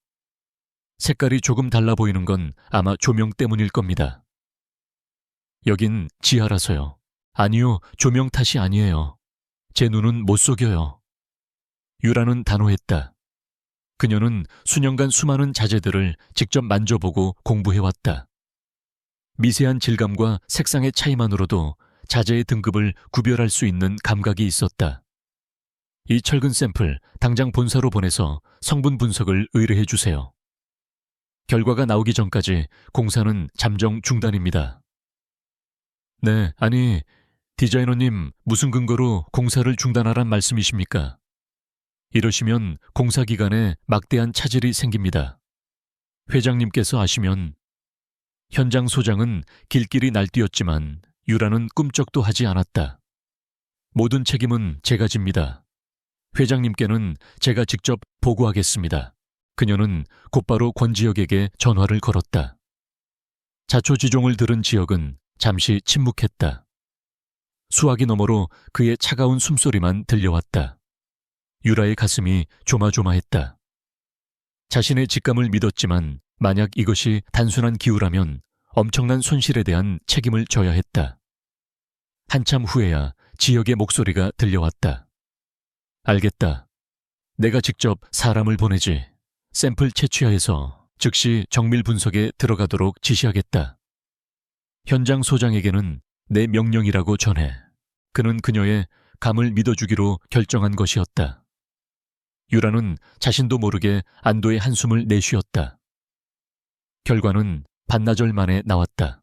[SPEAKER 1] 색깔이 조금 달라 보이는 건 아마 조명 때문일 겁니다. 여긴 지하라서요. 아니요, 조명 탓이 아니에요. 제 눈은 못 속여요. 유라는 단호했다. 그녀는 수년간 수많은 자재들을 직접 만져보고 공부해왔다. 미세한 질감과 색상의 차이만으로도 자재의 등급을 구별할 수 있는 감각이 있었다. 이 철근 샘플 당장 본사로 보내서 성분 분석을 의뢰해 주세요. 결과가 나오기 전까지 공사는 잠정 중단입니다. 네, 아니, 디자이너님 무슨 근거로 공사를 중단하란 말씀이십니까? 이러시면 공사 기간에 막대한 차질이 생깁니다. 회장님께서 아시면 현장 소장은 길길이 날뛰었지만 유라는 꿈쩍도 하지 않았다. 모든 책임은 제가 집니다. 회장님께는 제가 직접 보고하겠습니다. 그녀는 곧바로 권지혁에게 전화를 걸었다. 자초지종을 들은 지혁은 잠시 침묵했다. 수화기 너머로 그의 차가운 숨소리만 들려왔다. 유라의 가슴이 조마조마했다. 자신의 직감을 믿었지만 만약 이것이 단순한 기우라면 엄청난 손실에 대한 책임을 져야 했다. 한참 후에야 지혁의 목소리가 들려왔다. 알겠다. 내가 직접 사람을 보내지. 샘플 채취하여서 즉시 정밀 분석에 들어가도록 지시하겠다. 현장 소장에게는 내 명령이라고 전해. 그는 그녀의 감을 믿어주기로 결정한 것이었다. 유라는 자신도 모르게 안도의 한숨을 내쉬었다. 결과는 반나절 만에 나왔다.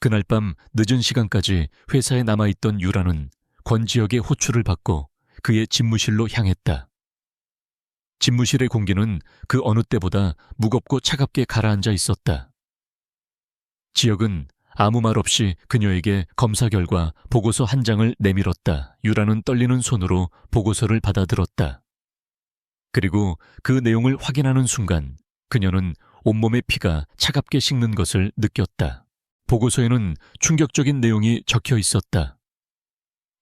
[SPEAKER 1] 그날 밤 늦은 시간까지 회사에 남아있던 유라는 권지혁의 호출을 받고 그의 집무실로 향했다. 집무실의 공기는 그 어느 때보다 무겁고 차갑게 가라앉아 있었다. 지혁은 아무 말 없이 그녀에게 검사 결과 보고서 한 장을 내밀었다. 유라는 떨리는 손으로 보고서를 받아들었다. 그리고 그 내용을 확인하는 순간 그녀는 온몸의 피가 차갑게 식는 것을 느꼈다. 보고서에는 충격적인 내용이 적혀 있었다.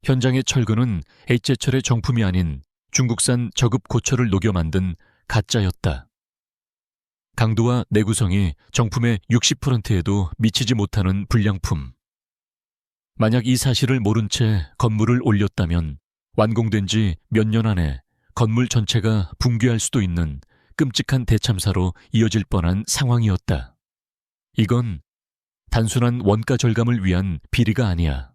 [SPEAKER 1] 현장의 철근은 H제철의 정품이 아닌 중국산 저급 고철을 녹여 만든 가짜였다. 강도와 내구성이 정품의 60%에도 미치지 못하는 불량품. 만약 이 사실을 모른 채 건물을 올렸다면 완공된 지 몇 년 안에 건물 전체가 붕괴할 수도 있는 끔찍한 대참사로 이어질 뻔한 상황이었다. 이건 단순한 원가 절감을 위한 비리가 아니야.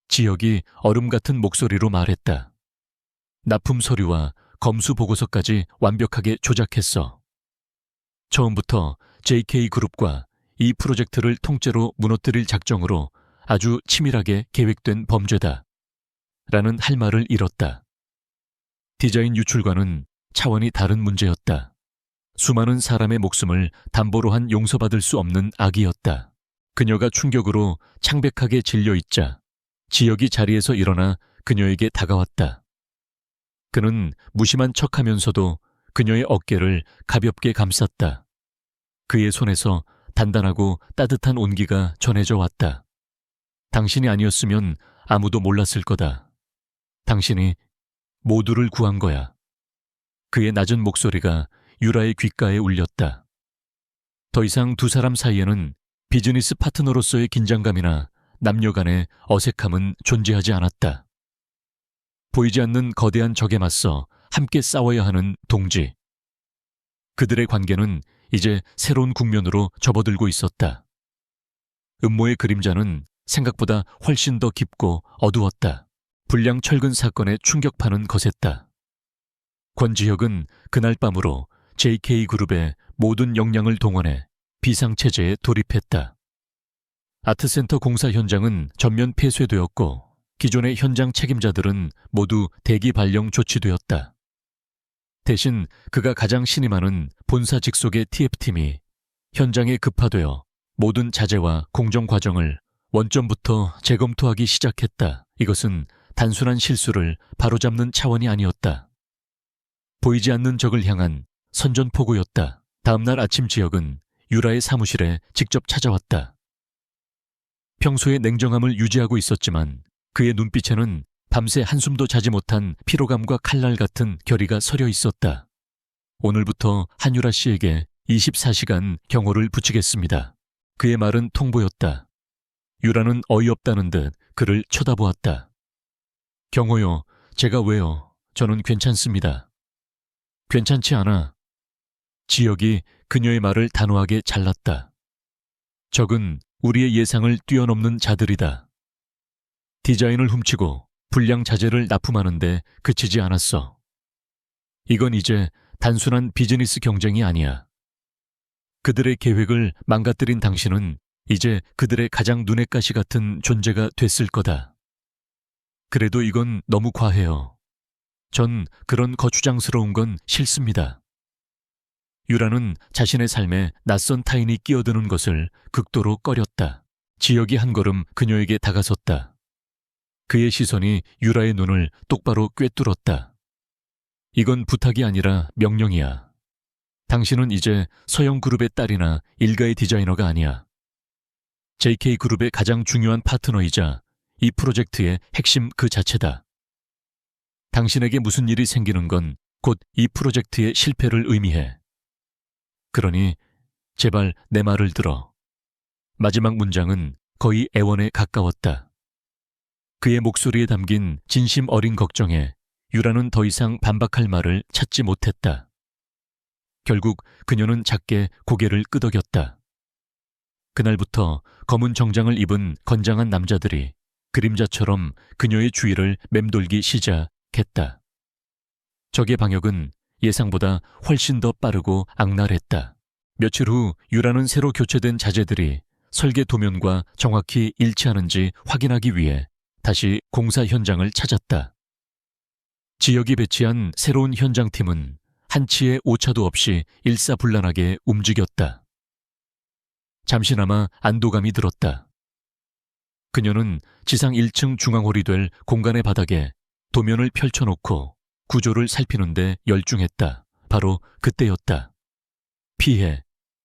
[SPEAKER 1] 지혁이 얼음 같은 목소리로 말했다. 납품 서류와 검수 보고서까지 완벽하게 조작했어. 처음부터 JK그룹과 이 프로젝트를 통째로 무너뜨릴 작정으로 아주 치밀하게 계획된 범죄다. 라는 할 말을 잃었다. 디자인 유출과는 차원이 다른 문제였다. 수많은 사람의 목숨을 담보로 한 용서받을 수 없는 악이었다. 그녀가 충격으로 창백하게 질려있자 지혁이 자리에서 일어나 그녀에게 다가왔다. 그는 무심한 척하면서도 그녀의 어깨를 가볍게 감쌌다. 그의 손에서 단단하고 따뜻한 온기가 전해져 왔다. 당신이 아니었으면 아무도 몰랐을 거다. 당신이 모두를 구한 거야. 그의 낮은 목소리가 유라의 귓가에 울렸다. 더 이상 두 사람 사이에는 비즈니스 파트너로서의 긴장감이나 남녀 간의 어색함은 존재하지 않았다. 보이지 않는 거대한 적에 맞서 함께 싸워야 하는 동지. 그들의 관계는 이제 새로운 국면으로 접어들고 있었다. 음모의 그림자는 생각보다 훨씬 더 깊고 어두웠다. 불량 철근 사건의 충격파는 거셌다. 권지혁은 그날 밤으로 JK그룹의 모든 역량을 동원해 비상체제에 돌입했다. 아트센터 공사 현장은 전면 폐쇄되었고 기존의 현장 책임자들은 모두 대기 발령 조치되었다. 대신 그가 가장 신임하는 본사 직속의 TF팀이 현장에 급파되어 모든 자재와 공정 과정을 원점부터 재검토하기 시작했다. 이것은 단순한 실수를 바로잡는 차원이 아니었다. 보이지 않는 적을 향한 선전포고였다. 다음날 아침 지혁은 유라의 사무실에 직접 찾아왔다. 평소의 냉정함을 유지하고 있었지만 그의 눈빛에는 밤새 한숨도 자지 못한 피로감과 칼날 같은 결의가 서려 있었다. 오늘부터 한유라 씨에게 24시간 경호를 붙이겠습니다. 그의 말은 통보였다. 유라는 어이없다는 듯 그를 쳐다보았다. 경호요, 제가 왜요? 저는 괜찮습니다. 괜찮지 않아. 지혁이 그녀의 말을 단호하게 잘랐다. 적은 우리의 예상을 뛰어넘는 자들이다. 디자인을 훔치고 불량 자재를 납품하는데 그치지 않았어. 이건 이제 단순한 비즈니스 경쟁이 아니야. 그들의 계획을 망가뜨린 당신은 이제 그들의 가장 눈엣 가시 같은 존재가 됐을 거다. 그래도 이건 너무 과해요. 전 그런 거추장스러운 건 싫습니다. 유라는 자신의 삶에 낯선 타인이 끼어드는 것을 극도로 꺼렸다. 지혁이 한 걸음 그녀에게 다가섰다. 그의 시선이 유라의 눈을 똑바로 꿰뚫었다. 이건 부탁이 아니라 명령이야. 당신은 이제 서영그룹의 딸이나 일가의 디자이너가 아니야. JK그룹의 가장 중요한 파트너이자 이 프로젝트의 핵심 그 자체다. 당신에게 무슨 일이 생기는 건 곧 이 프로젝트의 실패를 의미해. 그러니 제발 내 말을 들어. 마지막 문장은 거의 애원에 가까웠다. 그의 목소리에 담긴 진심 어린 걱정에 유라는 더 이상 반박할 말을 찾지 못했다. 결국 그녀는 작게 고개를 끄덕였다. 그날부터 검은 정장을 입은 건장한 남자들이 그림자처럼 그녀의 주위를 맴돌기 시작했다. 적의 방역은 예상보다 훨씬 더 빠르고 악랄했다. 며칠 후 유라는 새로 교체된 자재들이 설계 도면과 정확히 일치하는지 확인하기 위해 다시 공사 현장을 찾았다. 지역이 배치한 새로운 현장팀은 한치의 오차도 없이 일사불란하게 움직였다. 잠시나마 안도감이 들었다. 그녀는 지상 1층 중앙홀이 될 공간의 바닥에 도면을 펼쳐놓고 구조를 살피는데 열중했다. 바로 그때였다. 피해.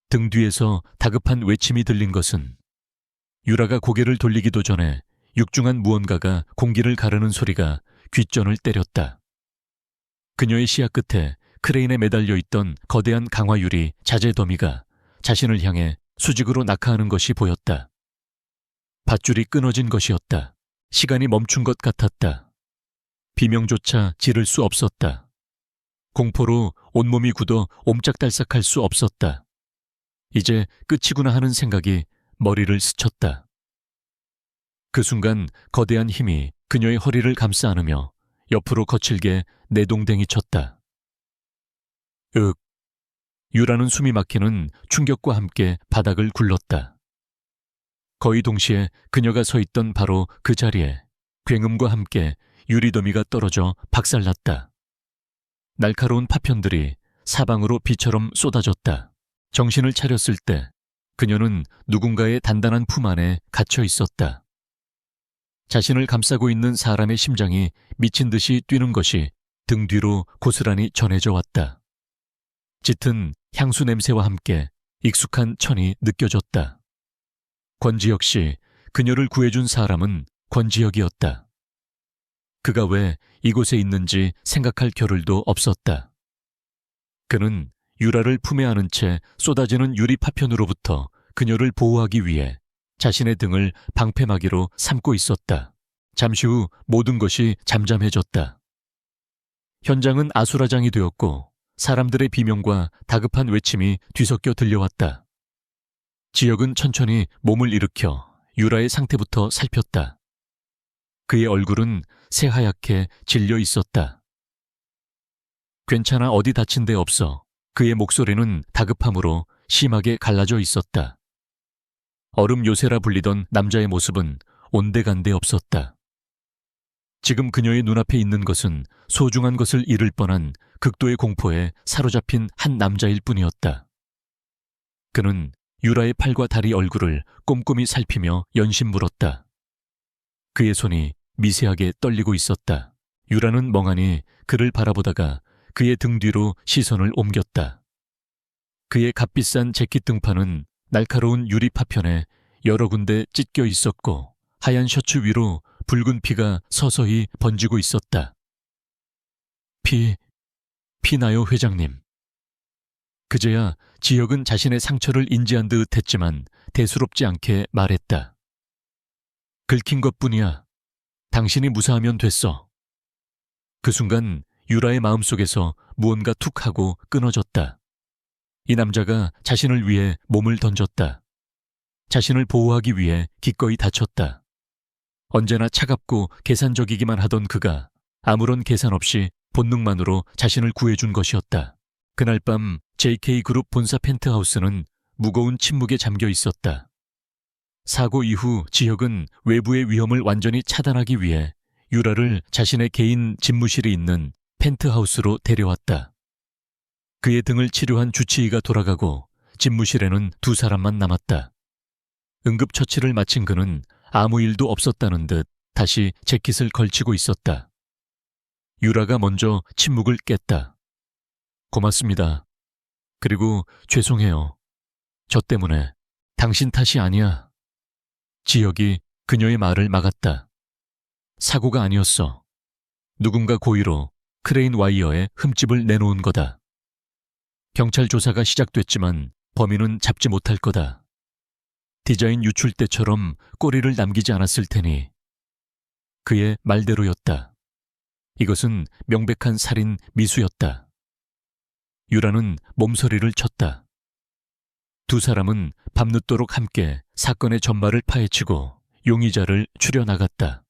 [SPEAKER 1] 등 뒤에서 다급한 외침이 들린 것은 유라가 고개를 돌리기도 전에 육중한 무언가가 공기를 가르는 소리가 귓전을 때렸다. 그녀의 시야 끝에 크레인에 매달려 있던 거대한 강화유리 자재 더미가 자신을 향해 수직으로 낙하하는 것이 보였다. 밧줄이 끊어진 것이었다. 시간이 멈춘 것 같았다. 비명조차 지를 수 없었다. 공포로 온몸이 굳어 옴짝달싹할 수 없었다. 이제 끝이구나 하는 생각이 머리를 스쳤다. 그 순간 거대한 힘이 그녀의 허리를 감싸 안으며 옆으로 거칠게 내동댕이 쳤다. 윽. 유라는 숨이 막히는 충격과 함께 바닥을 굴렀다. 거의 동시에 그녀가 서 있던 바로 그 자리에 굉음과 함께 유리더미가 떨어져 박살났다. 날카로운 파편들이 사방으로 비처럼 쏟아졌다. 정신을 차렸을 때 그녀는 누군가의 단단한 품 안에 갇혀 있었다. 자신을 감싸고 있는 사람의 심장이 미친 듯이 뛰는 것이 등 뒤로 고스란히 전해져 왔다. 짙은 향수 냄새와 함께 익숙한 천이 느껴졌다. 권지혁 씨, 그녀를 구해준 사람은 권지혁이었다. 그가 왜 이곳에 있는지 생각할 겨를도 없었다. 그는 유라를 품에 안은 채 쏟아지는 유리 파편으로부터 그녀를 보호하기 위해 자신의 등을 방패막이로 삼고 있었다. 잠시 후 모든 것이 잠잠해졌다. 현장은 아수라장이 되었고 사람들의 비명과 다급한 외침이 뒤섞여 들려왔다. 지혁은 천천히 몸을 일으켜 유라의 상태부터 살폈다. 그의 얼굴은 새하얗게 질려 있었다. 괜찮아, 어디 다친 데 없어. 그의 목소리는 다급함으로 심하게 갈라져 있었다. 얼음 요새라 불리던 남자의 모습은 온데간데 없었다. 지금 그녀의 눈앞에 있는 것은 소중한 것을 잃을 뻔한 극도의 공포에 사로잡힌 한 남자일 뿐이었다. 그는 유라의 팔과 다리, 얼굴을 꼼꼼히 살피며 연신 물었다. 그의 손이 미세하게 떨리고 있었다. 유라는 멍하니 그를 바라보다가 그의 등 뒤로 시선을 옮겼다. 그의 값비싼 재킷 등판은 날카로운 유리 파편에 여러 군데 찢겨 있었고 하얀 셔츠 위로 붉은 피가 서서히 번지고 있었다. 피 나요, 회장님. 그제야 지혁은 자신의 상처를 인지한 듯 했지만 대수롭지 않게 말했다. 긁힌 것뿐이야. 당신이 무사하면 됐어. 그 순간 유라의 마음속에서 무언가 툭 하고 끊어졌다. 이 남자가 자신을 위해 몸을 던졌다. 자신을 보호하기 위해 기꺼이 다쳤다. 언제나 차갑고 계산적이기만 하던 그가 아무런 계산 없이 본능만으로 자신을 구해준 것이었다. 그날 밤 JK그룹 본사 펜트하우스는 무거운 침묵에 잠겨 있었다. 사고 이후 지혁은 외부의 위험을 완전히 차단하기 위해 유라를 자신의 개인 집무실이 있는 펜트하우스로 데려왔다. 그의 등을 치료한 주치의가 돌아가고 집무실에는 두 사람만 남았다. 응급처치를 마친 그는 아무 일도 없었다는 듯 다시 재킷을 걸치고 있었다. 유라가 먼저 침묵을 깼다. 고맙습니다. 그리고 죄송해요. 저 때문에. 당신 탓이 아니야. 지혁이 그녀의 말을 막았다. 사고가 아니었어. 누군가 고의로 크레인 와이어에 흠집을 내놓은 거다. 경찰 조사가 시작됐지만 범인은 잡지 못할 거다. 디자인 유출 때처럼 꼬리를 남기지 않았을 테니. 그의 말대로였다. 이것은 명백한 살인 미수였다. 유라는 몸서리를 쳤다. 두 사람은 밤늦도록 함께 사건의 전말을 파헤치고 용의자를 추려나갔다.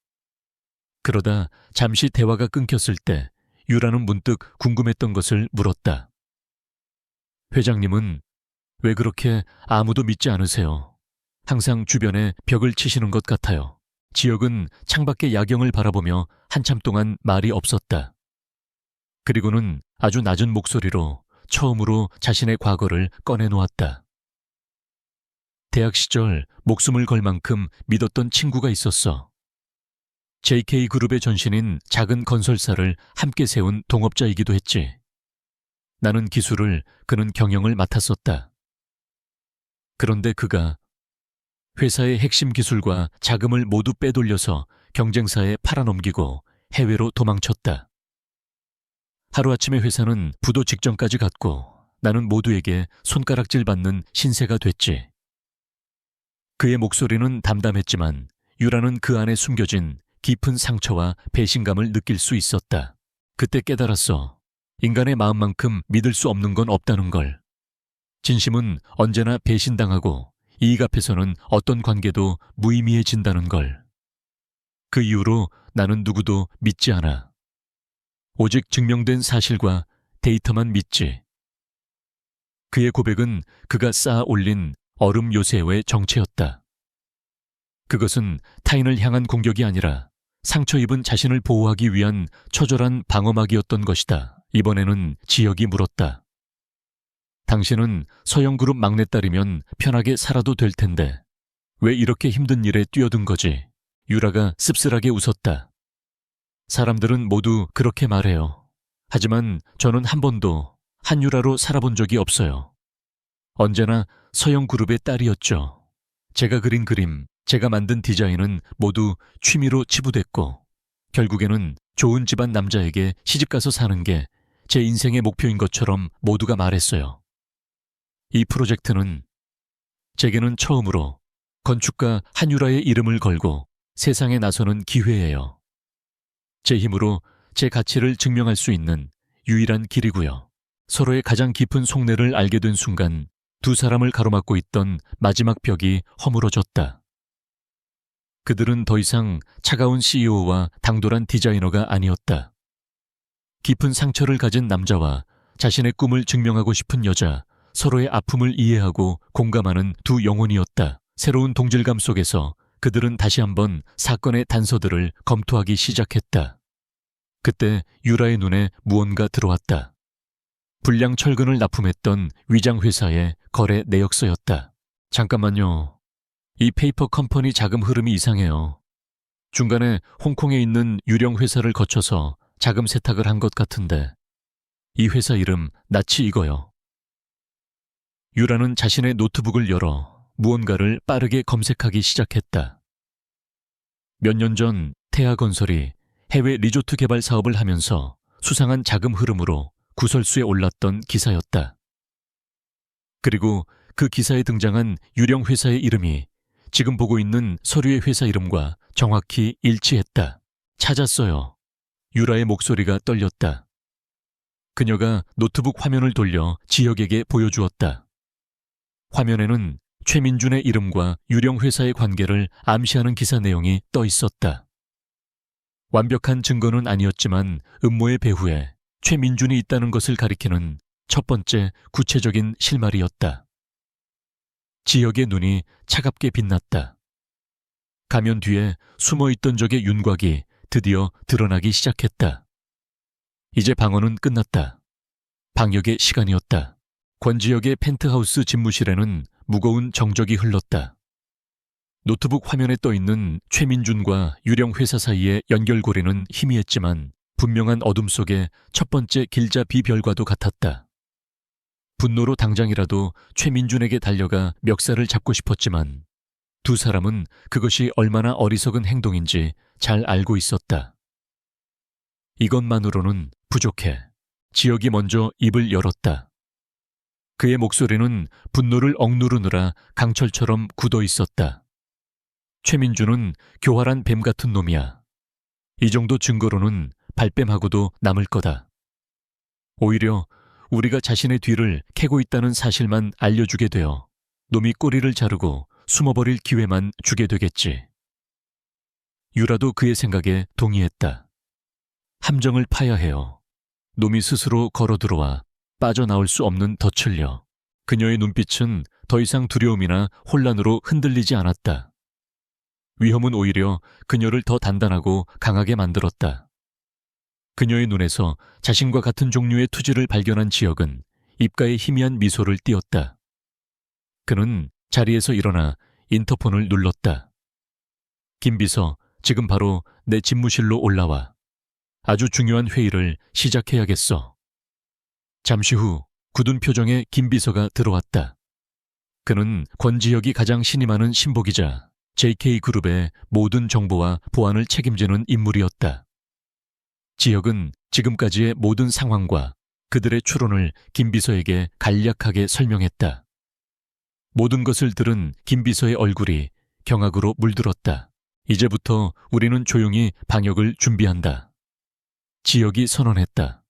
[SPEAKER 1] 그러다 잠시 대화가 끊겼을 때 유라는 문득 궁금했던 것을 물었다. 회장님은 왜 그렇게 아무도 믿지 않으세요? 항상 주변에 벽을 치시는 것 같아요. 지혁은 창밖의 야경을 바라보며 한참 동안 말이 없었다. 그리고는 아주 낮은 목소리로 처음으로 자신의 과거를 꺼내놓았다. 대학 시절 목숨을 걸 만큼 믿었던 친구가 있었어. JK그룹의 전신인 작은 건설사를 함께 세운 동업자이기도 했지. 나는 기술을, 그는 경영을 맡았었다. 그런데 그가 회사의 핵심 기술과 자금을 모두 빼돌려서 경쟁사에 팔아넘기고 해외로 도망쳤다. 하루아침에 회사는 부도 직전까지 갔고 나는 모두에게 손가락질 받는 신세가 됐지. 그의 목소리는 담담했지만 유라는 그 안에 숨겨진 깊은 상처와 배신감을 느낄 수 있었다. 그때 깨달았어. 인간의 마음만큼 믿을 수 없는 건 없다는 걸. 진심은 언제나 배신당하고 이익 앞에서는 어떤 관계도 무의미해진다는 걸. 그 이후로 나는 누구도 믿지 않아. 오직 증명된 사실과 데이터만 믿지. 그의 고백은 그가 쌓아 올린 얼음 요새의 정체였다. 그것은 타인을 향한 공격이 아니라 상처 입은 자신을 보호하기 위한 처절한 방어막이었던 것이다. 이번에는 지혁이 물었다. 당신은 서영그룹 막내딸이면 편하게 살아도 될 텐데 왜 이렇게 힘든 일에 뛰어든 거지? 유라가 씁쓸하게 웃었다. 사람들은 모두 그렇게 말해요. 하지만 저는 한 번도 한유라로 살아본 적이 없어요. 언제나 서영그룹의 딸이었죠. 제가 그린 그림, 제가 만든 디자인은 모두 취미로 치부됐고 결국에는 좋은 집안 남자에게 시집가서 사는 게 제 인생의 목표인 것처럼 모두가 말했어요. 이 프로젝트는 제게는 처음으로 건축가 한유라의 이름을 걸고 세상에 나서는 기회예요. 제 힘으로 제 가치를 증명할 수 있는 유일한 길이고요. 서로의 가장 깊은 속내를 알게 된 순간 두 사람을 가로막고 있던 마지막 벽이 허물어졌다. 그들은 더 이상 차가운 CEO와 당돌한 디자이너가 아니었다. 깊은 상처를 가진 남자와 자신의 꿈을 증명하고 싶은 여자, 서로의 아픔을 이해하고 공감하는 두 영혼이었다. 새로운 동질감 속에서 그들은 다시 한번 사건의 단서들을 검토하기 시작했다. 그때 유라의 눈에 무언가 들어왔다. 불량 철근을 납품했던 위장회사의 거래 내역서였다. 잠깐만요. 이 페이퍼 컴퍼니 자금 흐름이 이상해요. 중간에 홍콩에 있는 유령 회사를 거쳐서 자금 세탁을 한 것 같은데 이 회사 이름 낯이 익어요. 유라는 자신의 노트북을 열어 무언가를 빠르게 검색하기 시작했다. 몇 년 전 태아건설이 해외 리조트 개발 사업을 하면서 수상한 자금 흐름으로 구설수에 올랐던 기사였다. 그리고 그 기사에 등장한 유령 회사의 이름이 지금 보고 있는 서류의 회사 이름과 정확히 일치했다. 찾았어요. 유라의 목소리가 떨렸다. 그녀가 노트북 화면을 돌려 지혁에게 보여주었다. 화면에는 최민준의 이름과 유령 회사의 관계를 암시하는 기사 내용이 떠 있었다. 완벽한 증거는 아니었지만 음모의 배후에 최민준이 있다는 것을 가리키는 첫 번째 구체적인 실마리였다. 지혁의 눈이 차갑게 빛났다. 가면 뒤에 숨어있던 적의 윤곽이 드디어 드러나기 시작했다. 이제 방어는 끝났다. 방역의 시간이었다. 권지혁의 펜트하우스 집무실에는 무거운 정적이 흘렀다. 노트북 화면에 떠있는 최민준과 유령 회사 사이의 연결고리는 희미했지만 분명한 어둠 속에 첫 번째 길자 비별과도 같았다. 분노로 당장이라도 최민준에게 달려가 멱살을 잡고 싶었지만 두 사람은 그것이 얼마나 어리석은 행동인지 잘 알고 있었다. 이것만으로는 부족해. 지혁이 먼저 입을 열었다. 그의 목소리는 분노를 억누르느라 강철처럼 굳어 있었다. 최민준은 교활한 뱀 같은 놈이야. 이 정도 증거로는 발뺌하고도 남을 거다. 오히려 우리가 자신의 뒤를 캐고 있다는 사실만 알려주게 되어 놈이 꼬리를 자르고 숨어버릴 기회만 주게 되겠지. 유라도 그의 생각에 동의했다. 함정을 파야 해요. 놈이 스스로 걸어들어와 빠져나올 수 없는 덫을 려. 그녀의 눈빛은 더 이상 두려움이나 혼란으로 흔들리지 않았다. 위험은 오히려 그녀를 더 단단하고 강하게 만들었다. 그녀의 눈에서 자신과 같은 종류의 투지를 발견한 지혁은 입가에 희미한 미소를 띄었다. 그는 자리에서 일어나 인터폰을 눌렀다. 김 비서, 지금 바로 내 집무실로 올라와. 아주 중요한 회의를 시작해야겠어. 잠시 후 굳은 표정의 김 비서가 들어왔다. 그는 권지혁이 가장 신임하는 신보기자 JK그룹의 모든 정보와 보안을 책임지는 인물이었다. 지혁은 지금까지의 모든 상황과 그들의 추론을 김 비서에게 간략하게 설명했다. 모든 것을 들은 김 비서의 얼굴이 경악으로 물들었다. 이제부터 우리는 조용히 방역을 준비한다. 지혁이 선언했다.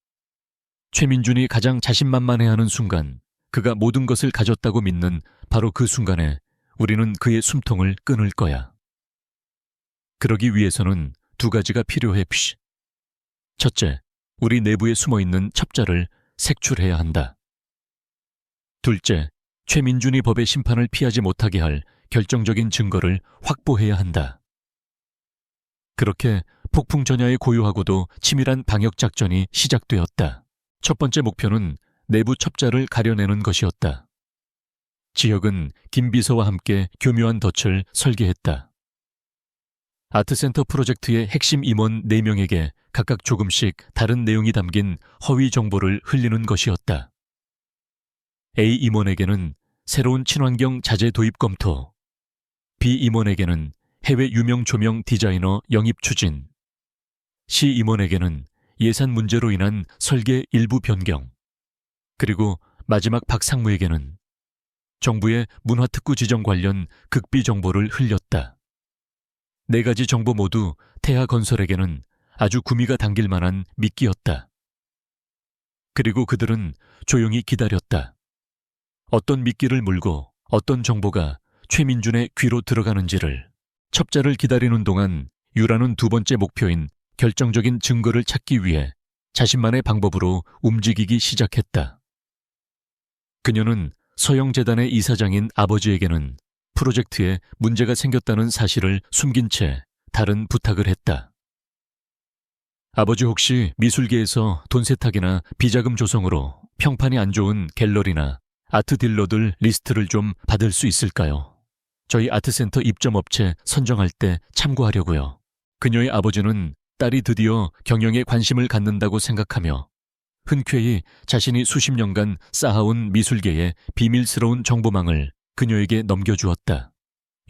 [SPEAKER 1] 최민준이 가장 자신만만해하는 순간, 그가 모든 것을 가졌다고 믿는 바로 그 순간에 우리는 그의 숨통을 끊을 거야. 그러기 위해서는 두 가지가 필요해. 첫째, 우리 내부에 숨어있는 첩자를 색출해야 한다. 둘째, 최민준이 법의 심판을 피하지 못하게 할 결정적인 증거를 확보해야 한다. 그렇게 폭풍 전야에 고요하고도 치밀한 방역작전이 시작되었다. 첫 번째 목표는 내부 첩자를 가려내는 것이었다. 지혁은 김 비서와 함께 교묘한 덫을 설계했다. 아트센터 프로젝트의 핵심 임원 4명에게 각각 조금씩 다른 내용이 담긴 허위 정보를 흘리는 것이었다. A 임원에게는 새로운 친환경 자재 도입 검토, B 임원에게는 해외 유명 조명 디자이너 영입 추진, C 임원에게는 예산 문제로 인한 설계 일부 변경, 그리고 마지막 박 상무에게는 정부의 문화특구 지정 관련 극비 정보를 흘렸다. 4가지 정보 모두 태하건설에게는 아주 구미가 당길 만한 미끼였다. 그리고 그들은 조용히 기다렸다. 어떤 미끼를 물고 어떤 정보가 최민준의 귀로 들어가는지를. 첩자를 기다리는 동안 유라는 두 번째 목표인 결정적인 증거를 찾기 위해 자신만의 방법으로 움직이기 시작했다. 그녀는 서영재단의 이사장인 아버지에게는 프로젝트에 문제가 생겼다는 사실을 숨긴 채 다른 부탁을 했다. 아버지, 혹시 미술계에서 돈 세탁이나 비자금 조성으로 평판이 안 좋은 갤러리나 아트 딜러들 리스트를 좀 받을 수 있을까요? 저희 아트센터 입점업체 선정할 때 참고하려고요. 그녀의 아버지는 딸이 드디어 경영에 관심을 갖는다고 생각하며 흔쾌히 자신이 수십 년간 쌓아온 미술계의 비밀스러운 정보망을 그녀에게 넘겨주었다.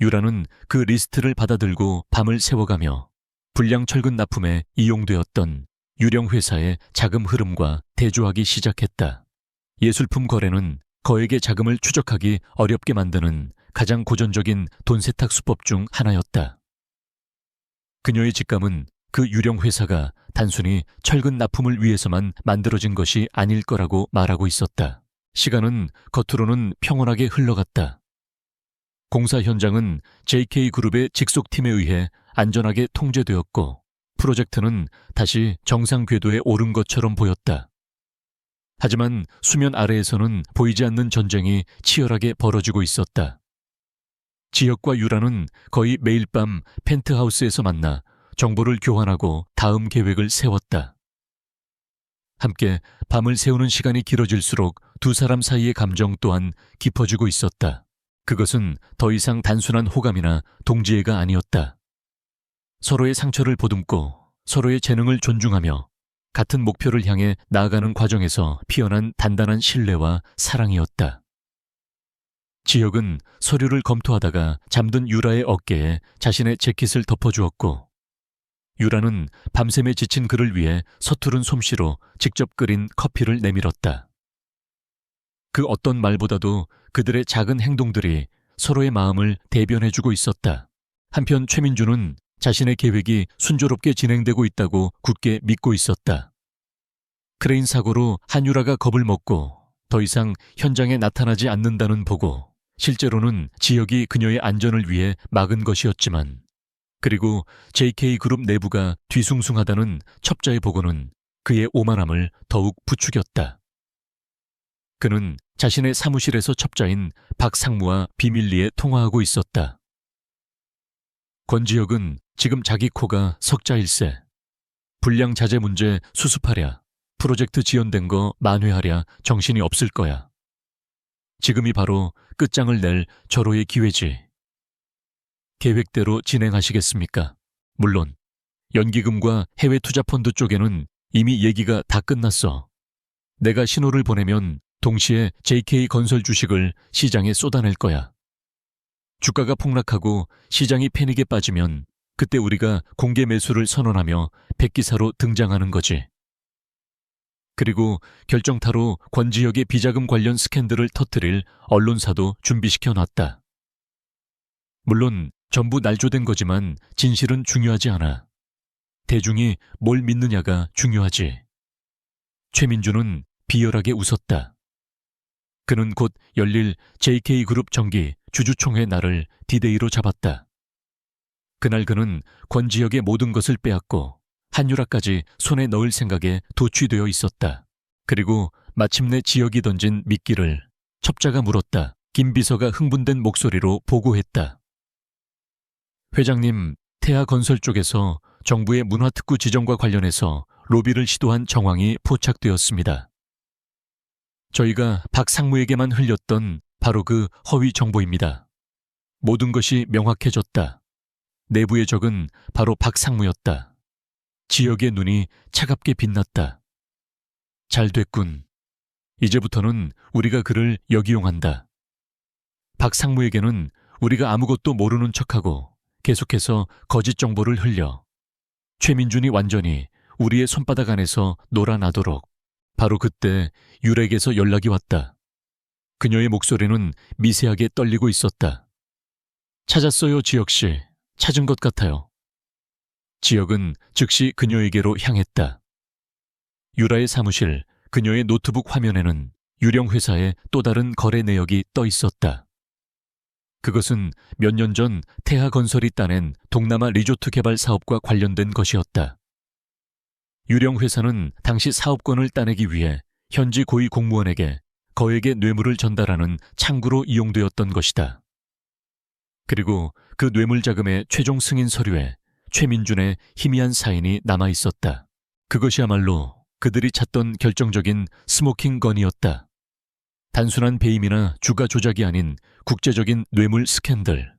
[SPEAKER 1] 유라는 그 리스트를 받아들고 밤을 새워가며 불량 철근 납품에 이용되었던 유령 회사의 자금 흐름과 대조하기 시작했다. 예술품 거래는 거액의 자금을 추적하기 어렵게 만드는 가장 고전적인 돈 세탁 수법 중 하나였다. 그녀의 직감은 그 유령 회사가 단순히 철근 납품을 위해서만 만들어진 것이 아닐 거라고 말하고 있었다. 시간은 겉으로는 평온하게 흘러갔다. 공사 현장은 JK그룹의 직속팀에 의해 안전하게 통제되었고 프로젝트는 다시 정상 궤도에 오른 것처럼 보였다. 하지만 수면 아래에서는 보이지 않는 전쟁이 치열하게 벌어지고 있었다. 지혁과 유라는 거의 매일 밤 펜트하우스에서 만나 정보를 교환하고 다음 계획을 세웠다. 함께 밤을 새우는 시간이 길어질수록 두 사람 사이의 감정 또한 깊어지고 있었다. 그것은 더 이상 단순한 호감이나 동지애가 아니었다. 서로의 상처를 보듬고 서로의 재능을 존중하며 같은 목표를 향해 나아가는 과정에서 피어난 단단한 신뢰와 사랑이었다. 지혁은 서류를 검토하다가 잠든 유라의 어깨에 자신의 재킷을 덮어주었고, 유라는 밤샘에 지친 그를 위해 서투른 솜씨로 직접 끓인 커피를 내밀었다. 그 어떤 말보다도 그들의 작은 행동들이 서로의 마음을 대변해주고 있었다. 한편 최민주는 자신의 계획이 순조롭게 진행되고 있다고 굳게 믿고 있었다. 크레인 사고로 한유라가 겁을 먹고 더 이상 현장에 나타나지 않는다는 보고, 실제로는 지혁이 그녀의 안전을 위해 막은 것이었지만, 그리고 JK그룹 내부가 뒤숭숭하다는 첩자의 보고는 그의 오만함을 더욱 부추겼다. 그는 자신의 사무실에서 첩자인 박상무와 비밀리에 통화하고 있었다. 권지혁은 지금 자기 코가 석자일세. 불량 자재 문제 수습하랴, 프로젝트 지연된 거 만회하랴 정신이 없을 거야. 지금이 바로 끝장을 낼 절호의 기회지. 계획대로 진행하시겠습니까? 물론 연기금과 해외 투자펀드 쪽에는 이미 얘기가 다 끝났어. 내가 신호를 보내면 동시에 JK건설 주식을 시장에 쏟아낼 거야. 주가가 폭락하고 시장이 패닉에 빠지면 그때 우리가 공개 매수를 선언하며 백기사로 등장하는 거지. 그리고 결정타로 권지혁의 비자금 관련 스캔들을 터뜨릴 언론사도 준비시켜 놨다. 물론 전부 날조된 거지만 진실은 중요하지 않아. 대중이 뭘 믿느냐가 중요하지. 최민주는 비열하게 웃었다. 그는 곧 열릴 JK그룹 정기 주주총회 날을 디데이로 잡았다. 그날 그는 권지혁의 모든 것을 빼앗고 한유라까지 손에 넣을 생각에 도취되어 있었다. 그리고 마침내 지혁이 던진 미끼를 첩자가 물었다. 김 비서가 흥분된 목소리로 보고했다. 회장님, 태아건설 쪽에서 정부의 문화특구 지정과 관련해서 로비를 시도한 정황이 포착되었습니다. 저희가 박 상무에게만 흘렸던 바로 그 허위 정보입니다. 모든 것이 명확해졌다. 내부의 적은 바로 박 상무였다. 지혁의 눈이 차갑게 빛났다. 잘 됐군. 이제부터는 우리가 그를 역이용한다. 박 상무에게는 우리가 아무것도 모르는 척하고 계속해서 거짓 정보를 흘려 최민준이 완전히 우리의 손바닥 안에서 놀아나도록. 바로 그때 유렉에서 연락이 왔다. 그녀의 목소리는 미세하게 떨리고 있었다. 찾았어요, 지혁 씨. 찾은 것 같아요. 지혁은 즉시 그녀에게로 향했다. 유라의 사무실, 그녀의 노트북 화면에는 유령 회사의 또 다른 거래 내역이 떠 있었다. 그것은 몇 년 전 태하건설이 따낸 동남아 리조트 개발 사업과 관련된 것이었다. 유령 회사는 당시 사업권을 따내기 위해 현지 고위 공무원에게 거액의 뇌물을 전달하는 창구로 이용되었던 것이다. 그리고 그 뇌물 자금의 최종 승인 서류에 최민준의 희미한 사인이 남아 있었다. 그것이야말로 그들이 찾던 결정적인 스모킹 건이었다. 단순한 배임이나 주가 조작이 아닌 국제적인 뇌물 스캔들.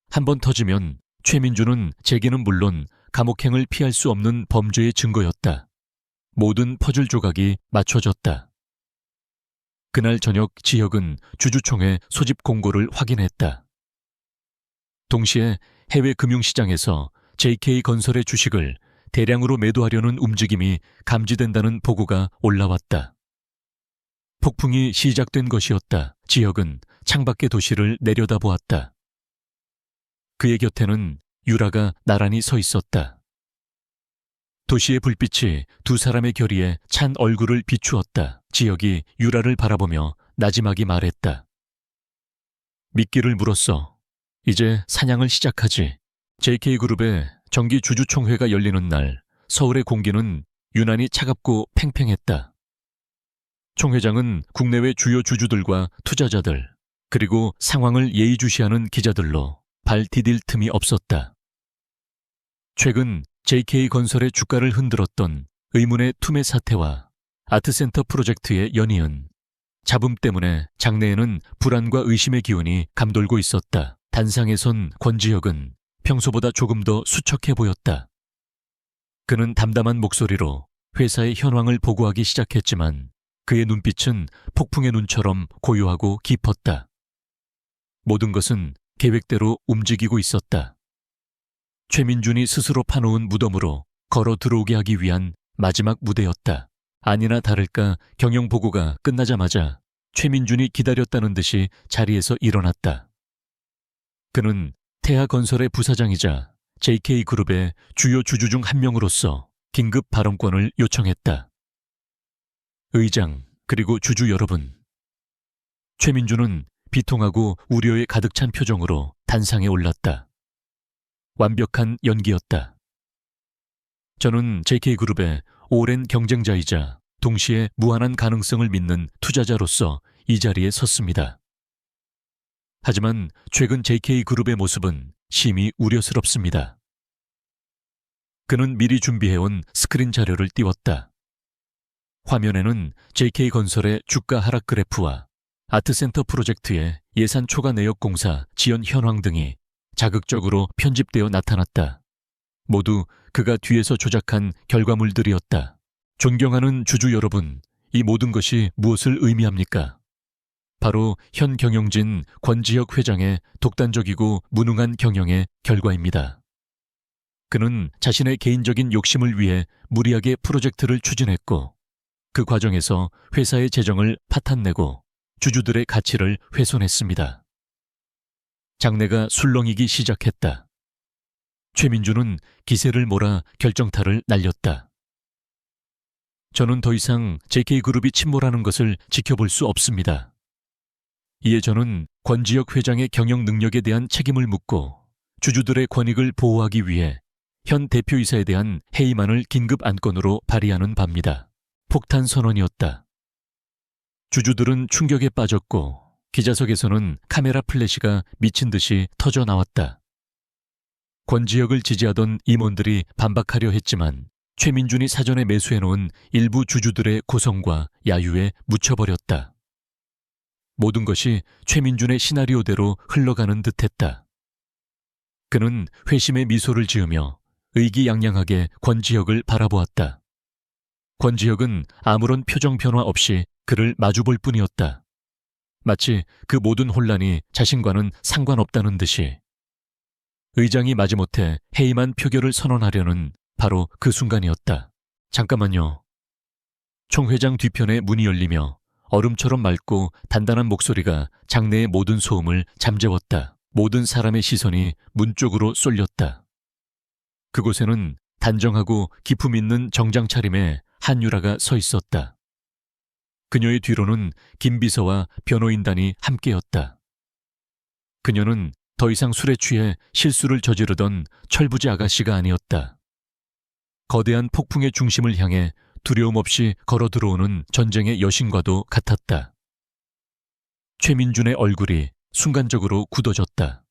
[SPEAKER 1] 한번 터지면 최민준은 재기는 물론 감옥행을 피할 수 없는 범죄의 증거였다. 모든 퍼즐 조각이 맞춰졌다. 그날 저녁 지혁은 주주총회 소집 공고를 확인했다. 동시에 해외 금융시장에서 JK건설의 주식을 대량으로 매도하려는 움직임이 감지된다는 보고가 올라왔다. 폭풍이 시작된 것이었다. 지혁은 창밖의 도시를 내려다보았다. 그의 곁에는 유라가 나란히 서 있었다. 도시의 불빛이 두 사람의 결의에 찬 얼굴을 비추었다. 지혁이 유라를 바라보며 나지막이 말했다. 미끼를 물었어. 이제 사냥을 시작하지. JK그룹의 정기 주주총회가 열리는 날 서울의 공기는 유난히 차갑고 팽팽했다. 총 회장은 국내외 주요 주주들과 투자자들, 그리고 상황을 예의주시하는 기자들로 발 디딜 틈이 없었다. 최근 JK건설의 주가를 흔들었던 의문의 투매 사태와 아트센터 프로젝트의 연이은 잡음 때문에 장내에는 불안과 의심의 기운이 감돌고 있었다. 단상에 선 권지혁은 평소보다 조금 더 수척해 보였다. 그는 담담한 목소리로 회사의 현황을 보고하기 시작했지만 그의 눈빛은 폭풍의 눈처럼 고요하고 깊었다. 모든 것은 계획대로 움직이고 있었다. 최민준이 스스로 파놓은 무덤으로 걸어 들어오게 하기 위한 마지막 무대였다. 아니나 다를까 경영보고가 끝나자마자 최민준이 기다렸다는 듯이 자리에서 일어났다. 그는 태하건설의 부사장이자 JK그룹의 주요 주주 중 한 명으로서 긴급 발언권을 요청했다. 의장, 그리고 주주 여러분. 최민준은 비통하고 우려에 가득 찬 표정으로 단상에 올랐다. 완벽한 연기였다. 저는 JK그룹의 오랜 경쟁자이자 동시에 무한한 가능성을 믿는 투자자로서 이 자리에 섰습니다. 하지만 최근 JK그룹의 모습은 심히 우려스럽습니다. 그는 미리 준비해온 스크린 자료를 띄웠다. 화면에는 JK건설의 주가 하락 그래프와 아트센터 프로젝트의 예산 초과 내역 공사 지연 현황 등이 자극적으로 편집되어 나타났다. 모두 그가 뒤에서 조작한 결과물들이었다. 존경하는 주주 여러분, 이 모든 것이 무엇을 의미합니까? 바로 현 경영진 권지혁 회장의 독단적이고 무능한 경영의 결과입니다. 그는 자신의 개인적인 욕심을 위해 무리하게 프로젝트를 추진했고 그 과정에서 회사의 재정을 파탄내고 주주들의 가치를 훼손했습니다. 장내가 술렁이기 시작했다. 최민준은 기세를 몰아 결정타를 날렸다. 저는 더 이상 JK그룹이 침몰하는 것을 지켜볼 수 없습니다. 이에 저는 권지혁 회장의 경영 능력에 대한 책임을 묻고 주주들의 권익을 보호하기 위해 현 대표이사에 대한 해임안을 긴급 안건으로 발의하는 바입니다. 폭탄 선언이었다. 주주들은 충격에 빠졌고 기자석에서는 카메라 플래시가 미친 듯이 터져 나왔다. 권지혁을 지지하던 임원들이 반박하려 했지만 최민준이 사전에 매수해놓은 일부 주주들의 고성과 야유에 묻혀버렸다. 모든 것이 최민준의 시나리오대로 흘러가는 듯했다. 그는 회심의 미소를 지으며 의기양양하게 권지혁을 바라보았다. 권지혁은 아무런 표정 변화 없이 그를 마주볼 뿐이었다. 마치 그 모든 혼란이 자신과는 상관없다는 듯이. 의장이 마지못해 해임안 표결을 선언하려는 바로 그 순간이었다. 잠깐만요. 총 회장 뒤편에 문이 열리며 얼음처럼 맑고 단단한 목소리가 장내의 모든 소음을 잠재웠다. 모든 사람의 시선이 문 쪽으로 쏠렸다. 그곳에는 단정하고 기품 있는 정장 차림의 한유라가 서 있었다. 그녀의 뒤로는 김비서와 변호인단이 함께였다. 그녀는 더 이상 술에 취해 실수를 저지르던 철부지 아가씨가 아니었다. 거대한 폭풍의 중심을 향해 두려움 없이 걸어 들어오는 전쟁의 여신과도 같았다. 최민준의 얼굴이 순간적으로 굳어졌다.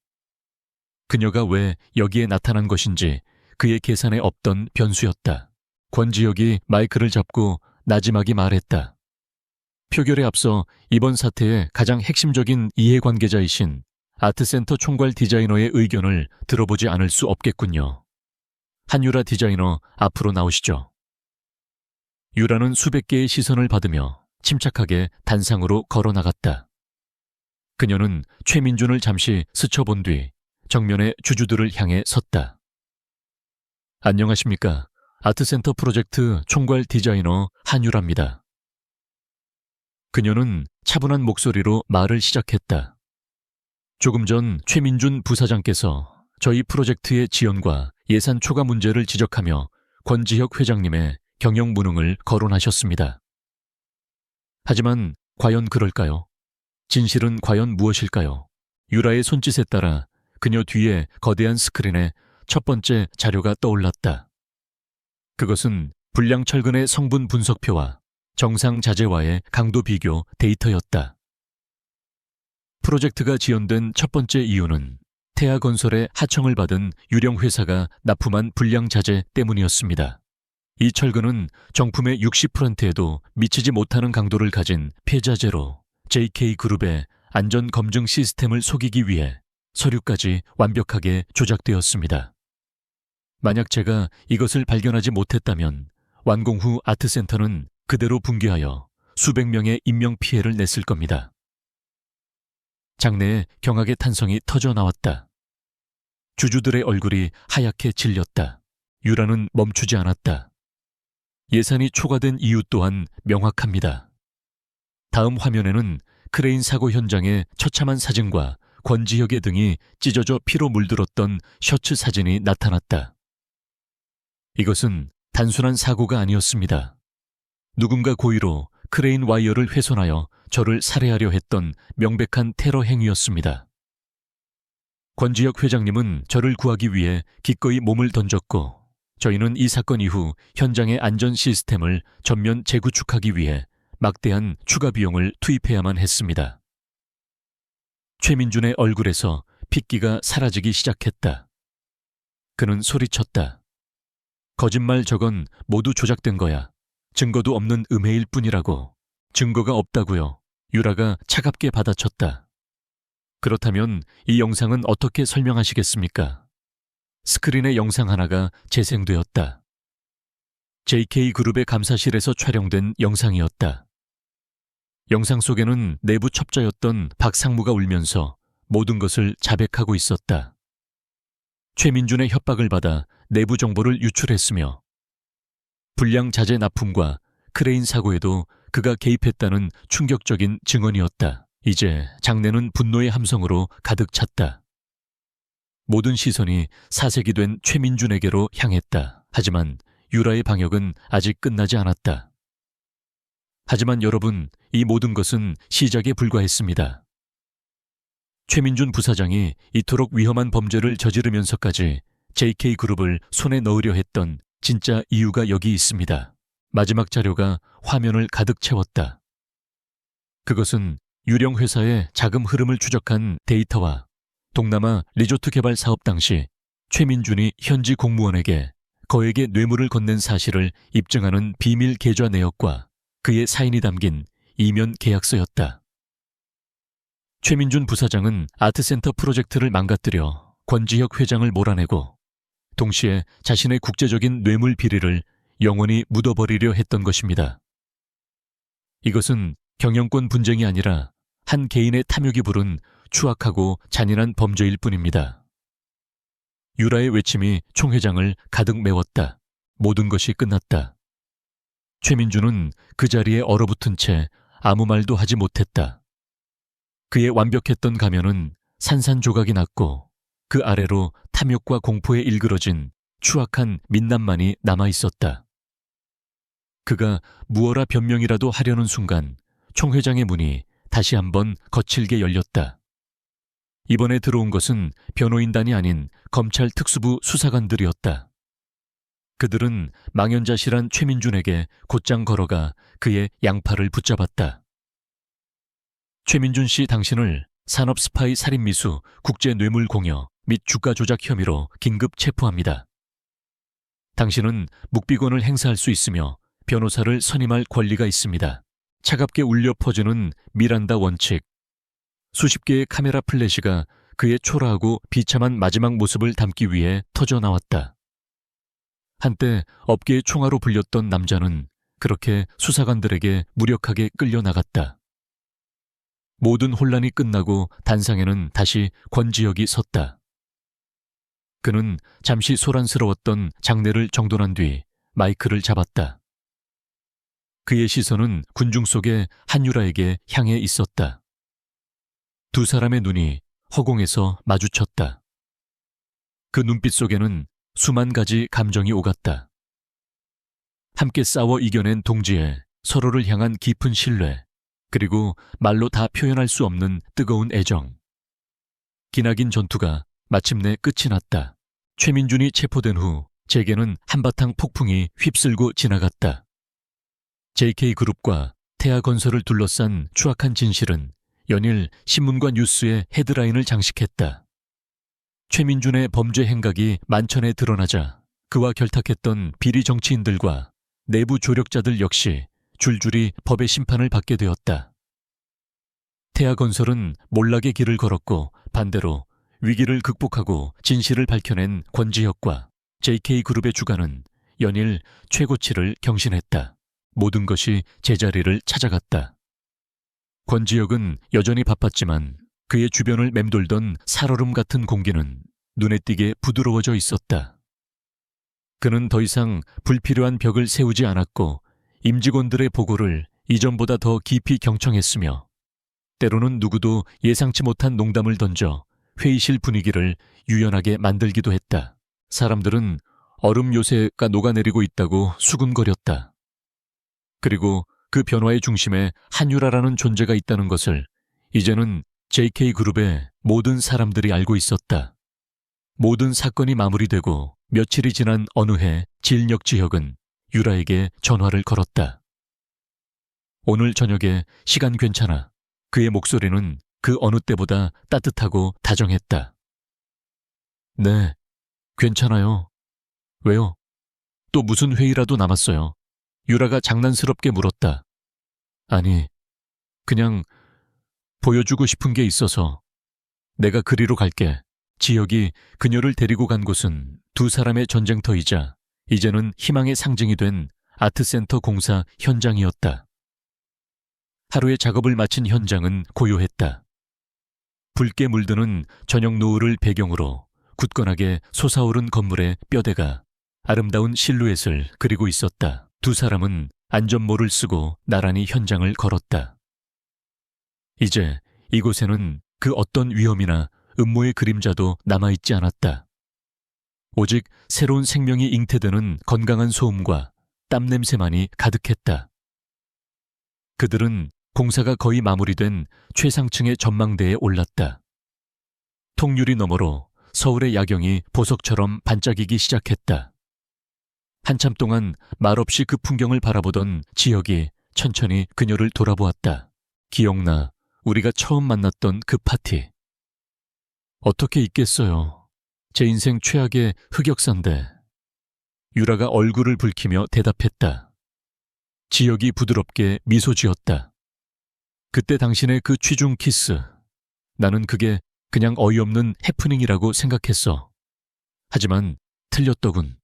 [SPEAKER 1] 그녀가 왜 여기에 나타난 것인지 그의 계산에 없던 변수였다. 권지혁이 마이크를 잡고 나지막이 말했다. 표결에 앞서 이번 사태의 가장 핵심적인 이해관계자이신 아트센터 총괄 디자이너의 의견을 들어보지 않을 수 없겠군요. 한유라 디자이너 앞으로 나오시죠. 유라는 수백 개의 시선을 받으며 침착하게 단상으로 걸어 나갔다. 그녀는 최민준을 잠시 스쳐본 뒤 정면에 주주들을 향해 섰다. 안녕하십니까. 아트센터 프로젝트 총괄 디자이너 한유라입니다. 그녀는 차분한 목소리로 말을 시작했다. 조금 전 최민준 부사장께서 저희 프로젝트의 지연과 예산 초과 문제를 지적하며 권지혁 회장님의 경영 무능을 거론하셨습니다. 하지만 과연 그럴까요? 진실은 과연 무엇일까요? 유라의 손짓에 따라 그녀 뒤에 거대한 스크린에 첫 번째 자료가 떠올랐다. 그것은 불량철근의 성분 분석표와 정상 자재와의 강도 비교 데이터였다. 프로젝트가 지연된 첫 번째 이유는 태하건설의 하청을 받은 유령 회사가 납품한 불량 자재 때문이었습니다. 이 철근은 정품의 60%에도 미치지 못하는 강도를 가진 폐자재로 JK그룹의 안전검증 시스템을 속이기 위해 서류까지 완벽하게 조작되었습니다. 만약 제가 이것을 발견하지 못했다면 완공 후 아트센터는 그대로 붕괴하여 수백 명의 인명피해를 냈을 겁니다. 장내에 경악의 탄성이 터져 나왔다. 주주들의 얼굴이 하얗게 질렸다. 유라는 멈추지 않았다. 예산이 초과된 이유 또한 명확합니다. 다음 화면에는 크레인 사고 현장의 처참한 사진과 권지혁의 등이 찢어져 피로 물들었던 셔츠 사진이 나타났다. 이것은 단순한 사고가 아니었습니다. 누군가 고의로 크레인 와이어를 훼손하여 저를 살해하려 했던 명백한 테러 행위였습니다. 권지혁 회장님은 저를 구하기 위해 기꺼이 몸을 던졌고 저희는 이 사건 이후 현장의 안전 시스템을 전면 재구축하기 위해 막대한 추가 비용을 투입해야만 했습니다. 최민준의 얼굴에서 핏기가 사라지기 시작했다. 그는 소리쳤다. 거짓말 저건 모두 조작된 거야. 증거도 없는 음해일 뿐이라고. 증거가 없다고요. 유라가 차갑게 받아쳤다. 그렇다면 이 영상은 어떻게 설명하시겠습니까? 스크린의 영상 하나가 재생되었다. JK그룹의 감사실에서 촬영된 영상이었다. 영상 속에는 내부 첩자였던 박상무가 울면서 모든 것을 자백하고 있었다. 최민준의 협박을 받아 내부 정보를 유출했으며 불량 자재 납품과 크레인 사고에도 그가 개입했다는 충격적인 증언이었다. 이제 장내는 분노의 함성으로 가득 찼다. 모든 시선이 사색이 된 최민준에게로 향했다. 하지만 유라의 방역은 아직 끝나지 않았다. 하지만 여러분, 이 모든 것은 시작에 불과했습니다. 최민준 부사장이 이토록 위험한 범죄를 저지르면서까지 JK그룹을 손에 넣으려 했던 진짜 이유가 여기 있습니다. 마지막 자료가 화면을 가득 채웠다. 그것은 유령 회사의 자금 흐름을 추적한 데이터와 동남아 리조트 개발 사업 당시 최민준이 현지 공무원에게 거액의 뇌물을 건넨 사실을 입증하는 비밀 계좌 내역과 그의 사인이 담긴 이면 계약서였다. 최민준 부사장은 아트센터 프로젝트를 망가뜨려 권지혁 회장을 몰아내고 동시에 자신의 국제적인 뇌물 비리를 영원히 묻어버리려 했던 것입니다. 이것은 경영권 분쟁이 아니라 한 개인의 탐욕이 부른 추악하고 잔인한 범죄일 뿐입니다. 유라의 외침이 총 회장을 가득 메웠다. 모든 것이 끝났다. 최민준은 그 자리에 얼어붙은 채 아무 말도 하지 못했다. 그의 완벽했던 가면은 산산조각이 났고 그 아래로 탐욕과 공포에 일그러진 추악한 민낯만이 남아있었다. 그가 무어라 변명이라도 하려는 순간 총 회장의 문이 다시 한번 거칠게 열렸다. 이번에 들어온 것은 변호인단이 아닌 검찰 특수부 수사관들이었다. 그들은 망연자실한 최민준에게 곧장 걸어가 그의 양팔을 붙잡았다. 최민준 씨 당신을 산업 스파이 살인미수, 국제 뇌물 공여 및 주가 조작 혐의로 긴급 체포합니다. 당신은 묵비권을 행사할 수 있으며 변호사를 선임할 권리가 있습니다. 차갑게 울려 퍼지는 미란다 원칙. 수십 개의 카메라 플래시가 그의 초라하고 비참한 마지막 모습을 담기 위해 터져 나왔다. 한때 업계의 총아로 불렸던 남자는 그렇게 수사관들에게 무력하게 끌려나갔다. 모든 혼란이 끝나고 단상에는 다시 권지혁이 섰다. 그는 잠시 소란스러웠던 장내를 정돈한 뒤 마이크를 잡았다. 그의 시선은 군중 속의 한유라에게 향해 있었다. 두 사람의 눈이 허공에서 마주쳤다. 그 눈빛 속에는 수만 가지 감정이 오갔다. 함께 싸워 이겨낸 동지에 서로를 향한 깊은 신뢰, 그리고 말로 다 표현할 수 없는 뜨거운 애정. 기나긴 전투가 마침내 끝이 났다. 최민준이 체포된 후 제게는 한바탕 폭풍이 휩쓸고 지나갔다. JK그룹과 태아건설을 둘러싼 추악한 진실은 연일 신문과 뉴스의 헤드라인을 장식했다. 최민준의 범죄 행각이 만천에 드러나자 그와 결탁했던 비리 정치인들과 내부 조력자들 역시 줄줄이 법의 심판을 받게 되었다. 태아건설은 몰락의 길을 걸었고 반대로 위기를 극복하고 진실을 밝혀낸 권지혁과 JK그룹의 주가는 연일 최고치를 경신했다. 모든 것이 제자리를 찾아갔다. 권지혁은 여전히 바빴지만 그의 주변을 맴돌던 살얼음 같은 공기는 눈에 띄게 부드러워져 있었다. 그는 더 이상 불필요한 벽을 세우지 않았고 임직원들의 보고를 이전보다 더 깊이 경청했으며 때로는 누구도 예상치 못한 농담을 던져 회의실 분위기를 유연하게 만들기도 했다. 사람들은 얼음 요새가 녹아내리고 있다고 수군거렸다. 그리고 그 변화의 중심에 한유라라는 존재가 있다는 것을 이제는 JK그룹의 모든 사람들이 알고 있었다. 모든 사건이 마무리되고 며칠이 지난 어느 해 진력지혁은 유라에게 전화를 걸었다. 오늘 저녁에 시간 괜찮아. 그의 목소리는 그 어느 때보다 따뜻하고 다정했다. 네, 괜찮아요. 왜요? 또 무슨 회의라도 남았어요? 유라가 장난스럽게 물었다. 아니, 그냥 보여주고 싶은 게 있어서. 내가 그리로 갈게. 지혁이 그녀를 데리고 간 곳은 두 사람의 전쟁터이자 이제는 희망의 상징이 된 아트센터 공사 현장이었다. 하루의 작업을 마친 현장은 고요했다. 붉게 물드는 저녁 노을을 배경으로 굳건하게 솟아오른 건물의 뼈대가 아름다운 실루엣을 그리고 있었다. 두 사람은 안전모를 쓰고 나란히 현장을 걸었다. 이제 이곳에는 그 어떤 위험이나 음모의 그림자도 남아있지 않았다. 오직 새로운 생명이 잉태되는 건강한 소음과 땀 냄새만이 가득했다. 그들은 공사가 거의 마무리된 최상층의 전망대에 올랐다. 통유리 너머로 서울의 야경이 보석처럼 반짝이기 시작했다. 한참 동안 말없이 그 풍경을 바라보던 지혁이 천천히 그녀를 돌아보았다. 기억나, 우리가 처음 만났던 그 파티. 어떻게 잊겠어요. 제 인생 최악의 흑역사인데. 유라가 얼굴을 붉히며 대답했다. 지혁이 부드럽게 미소 지었다. 그때 당신의 그 취중 키스. 나는 그게 그냥 어이없는 해프닝이라고 생각했어. 하지만 틀렸더군.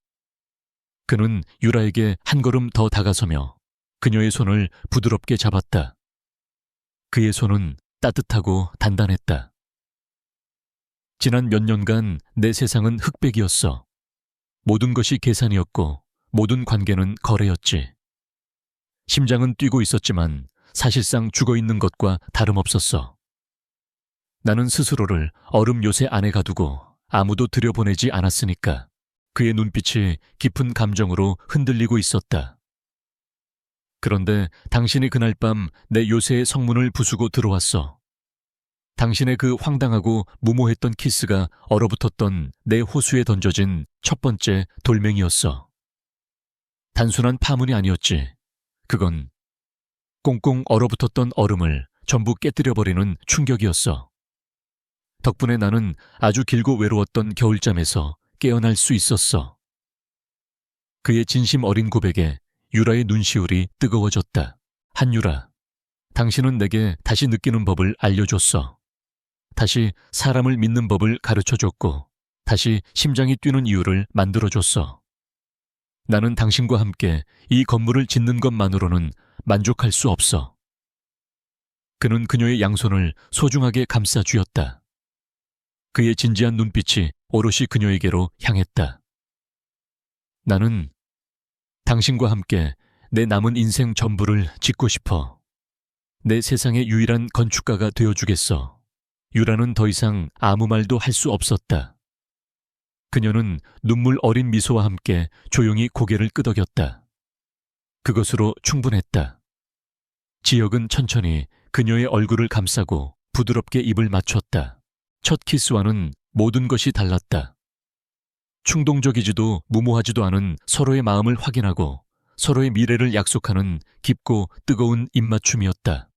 [SPEAKER 1] 그는 유라에게 한 걸음 더 다가서며 그녀의 손을 부드럽게 잡았다. 그의 손은 따뜻하고 단단했다. 지난 몇 년간 내 세상은 흑백이었어. 모든 것이 계산이었고 모든 관계는 거래였지. 심장은 뛰고 있었지만 사실상 죽어있는 것과 다름없었어. 나는 스스로를 얼음 요새 안에 가두고 아무도 들여보내지 않았으니까. 그의 눈빛이 깊은 감정으로 흔들리고 있었다. 그런데 당신이 그날 밤 내 요새의 성문을 부수고 들어왔어. 당신의 그 황당하고 무모했던 키스가 얼어붙었던 내 호수에 던져진 첫 번째 돌멩이였어. 단순한 파문이 아니었지. 그건 꽁꽁 얼어붙었던 얼음을 전부 깨뜨려버리는 충격이었어. 덕분에 나는 아주 길고 외로웠던 겨울잠에서 깨어날 수 있었어. 그의 진심 어린 고백에 유라의 눈시울이 뜨거워졌다. 한유라, 당신은 내게 다시 느끼는 법을 알려줬어. 다시 사람을 믿는 법을 가르쳐줬고 다시 심장이 뛰는 이유를 만들어줬어. 나는 당신과 함께 이 건물을 짓는 것만으로는 만족할 수 없어. 그는 그녀의 양손을 소중하게 감싸 쥐었다. 그의 진지한 눈빛이 오롯이 그녀에게로 향했다. 나는 당신과 함께 내 남은 인생 전부를 짓고 싶어. 내 세상의 유일한 건축가가 되어주겠어. 유라는 더 이상 아무 말도 할 수 없었다. 그녀는 눈물 어린 미소와 함께 조용히 고개를 끄덕였다. 그것으로 충분했다. 지혁은 천천히 그녀의 얼굴을 감싸고 부드럽게 입을 맞췄다. 첫 키스와는 모든 것이 달랐다. 충동적이지도 무모하지도 않은 서로의 마음을 확인하고 서로의 미래를 약속하는 깊고 뜨거운 입맞춤이었다.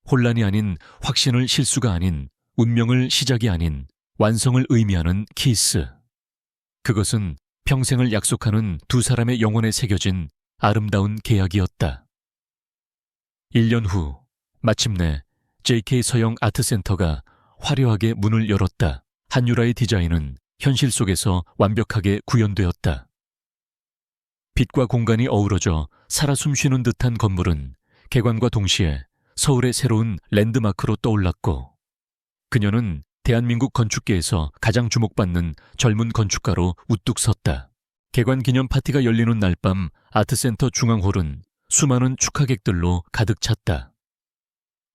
[SPEAKER 1] 혼란이 아닌 확신을 실수가 아닌 운명을 시작이 아닌 완성을 의미하는 키스. 그것은 평생을 약속하는 두 사람의 영혼에 새겨진 아름다운 계약이었다. 1년 후 마침내 JK 서영 아트센터가 화려하게 문을 열었다. 한유라의 디자인은 현실 속에서 완벽하게 구현되었다. 빛과 공간이 어우러져 살아 숨쉬는 듯한 건물은 개관과 동시에 서울의 새로운 랜드마크로 떠올랐고, 그녀는 대한민국 건축계에서 가장 주목받는 젊은 건축가로 우뚝 섰다. 개관 기념 파티가 열리는 날 밤 아트센터 중앙홀은 수많은 축하객들로 가득 찼다.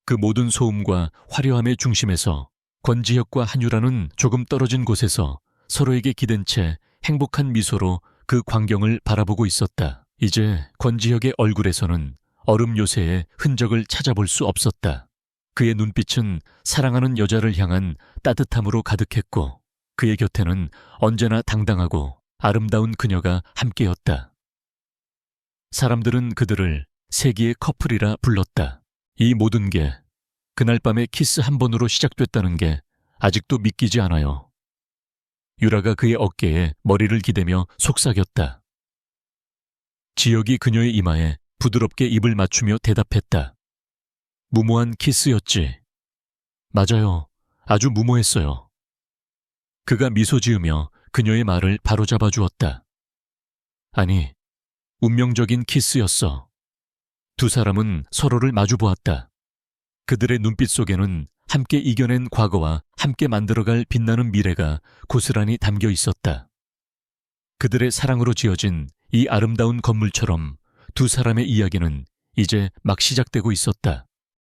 [SPEAKER 1] 그 모든 소음과 화려함의 중심에서 권지혁과 한유라는 조금 떨어진 곳에서 서로에게 기댄 채 행복한 미소로 그 광경을 바라보고 있었다. 이제 권지혁의 얼굴에서는 얼음 요새의 흔적을 찾아볼 수 없었다. 그의 눈빛은 사랑하는 여자를 향한 따뜻함으로 가득했고, 그의 곁에는 언제나 당당하고 아름다운 그녀가 함께였다. 사람들은 그들을 세기의 커플이라 불렀다. 이 모든 게 그날 밤의 키스 한 번으로 시작됐다는 게 아직도 믿기지 않아요. 유라가 그의 어깨에 머리를 기대며 속삭였다. 지혁이 그녀의 이마에 부드럽게 입을 맞추며 대답했다. 무모한 키스였지. 맞아요. 아주 무모했어요. 그가 미소 지으며 그녀의 말을 바로잡아 주었다. 아니, 운명적인 키스였어. 두 사람은 서로를 마주 보았다. 그들의 눈빛 속에는 함께 이겨낸 과거와 함께 만들어갈 빛나는 미래가 고스란히 담겨 있었다. 그들의 사랑으로 지어진 이 아름다운 건물처럼 두 사람의 이야기는 이제 막 시작되고 있었다.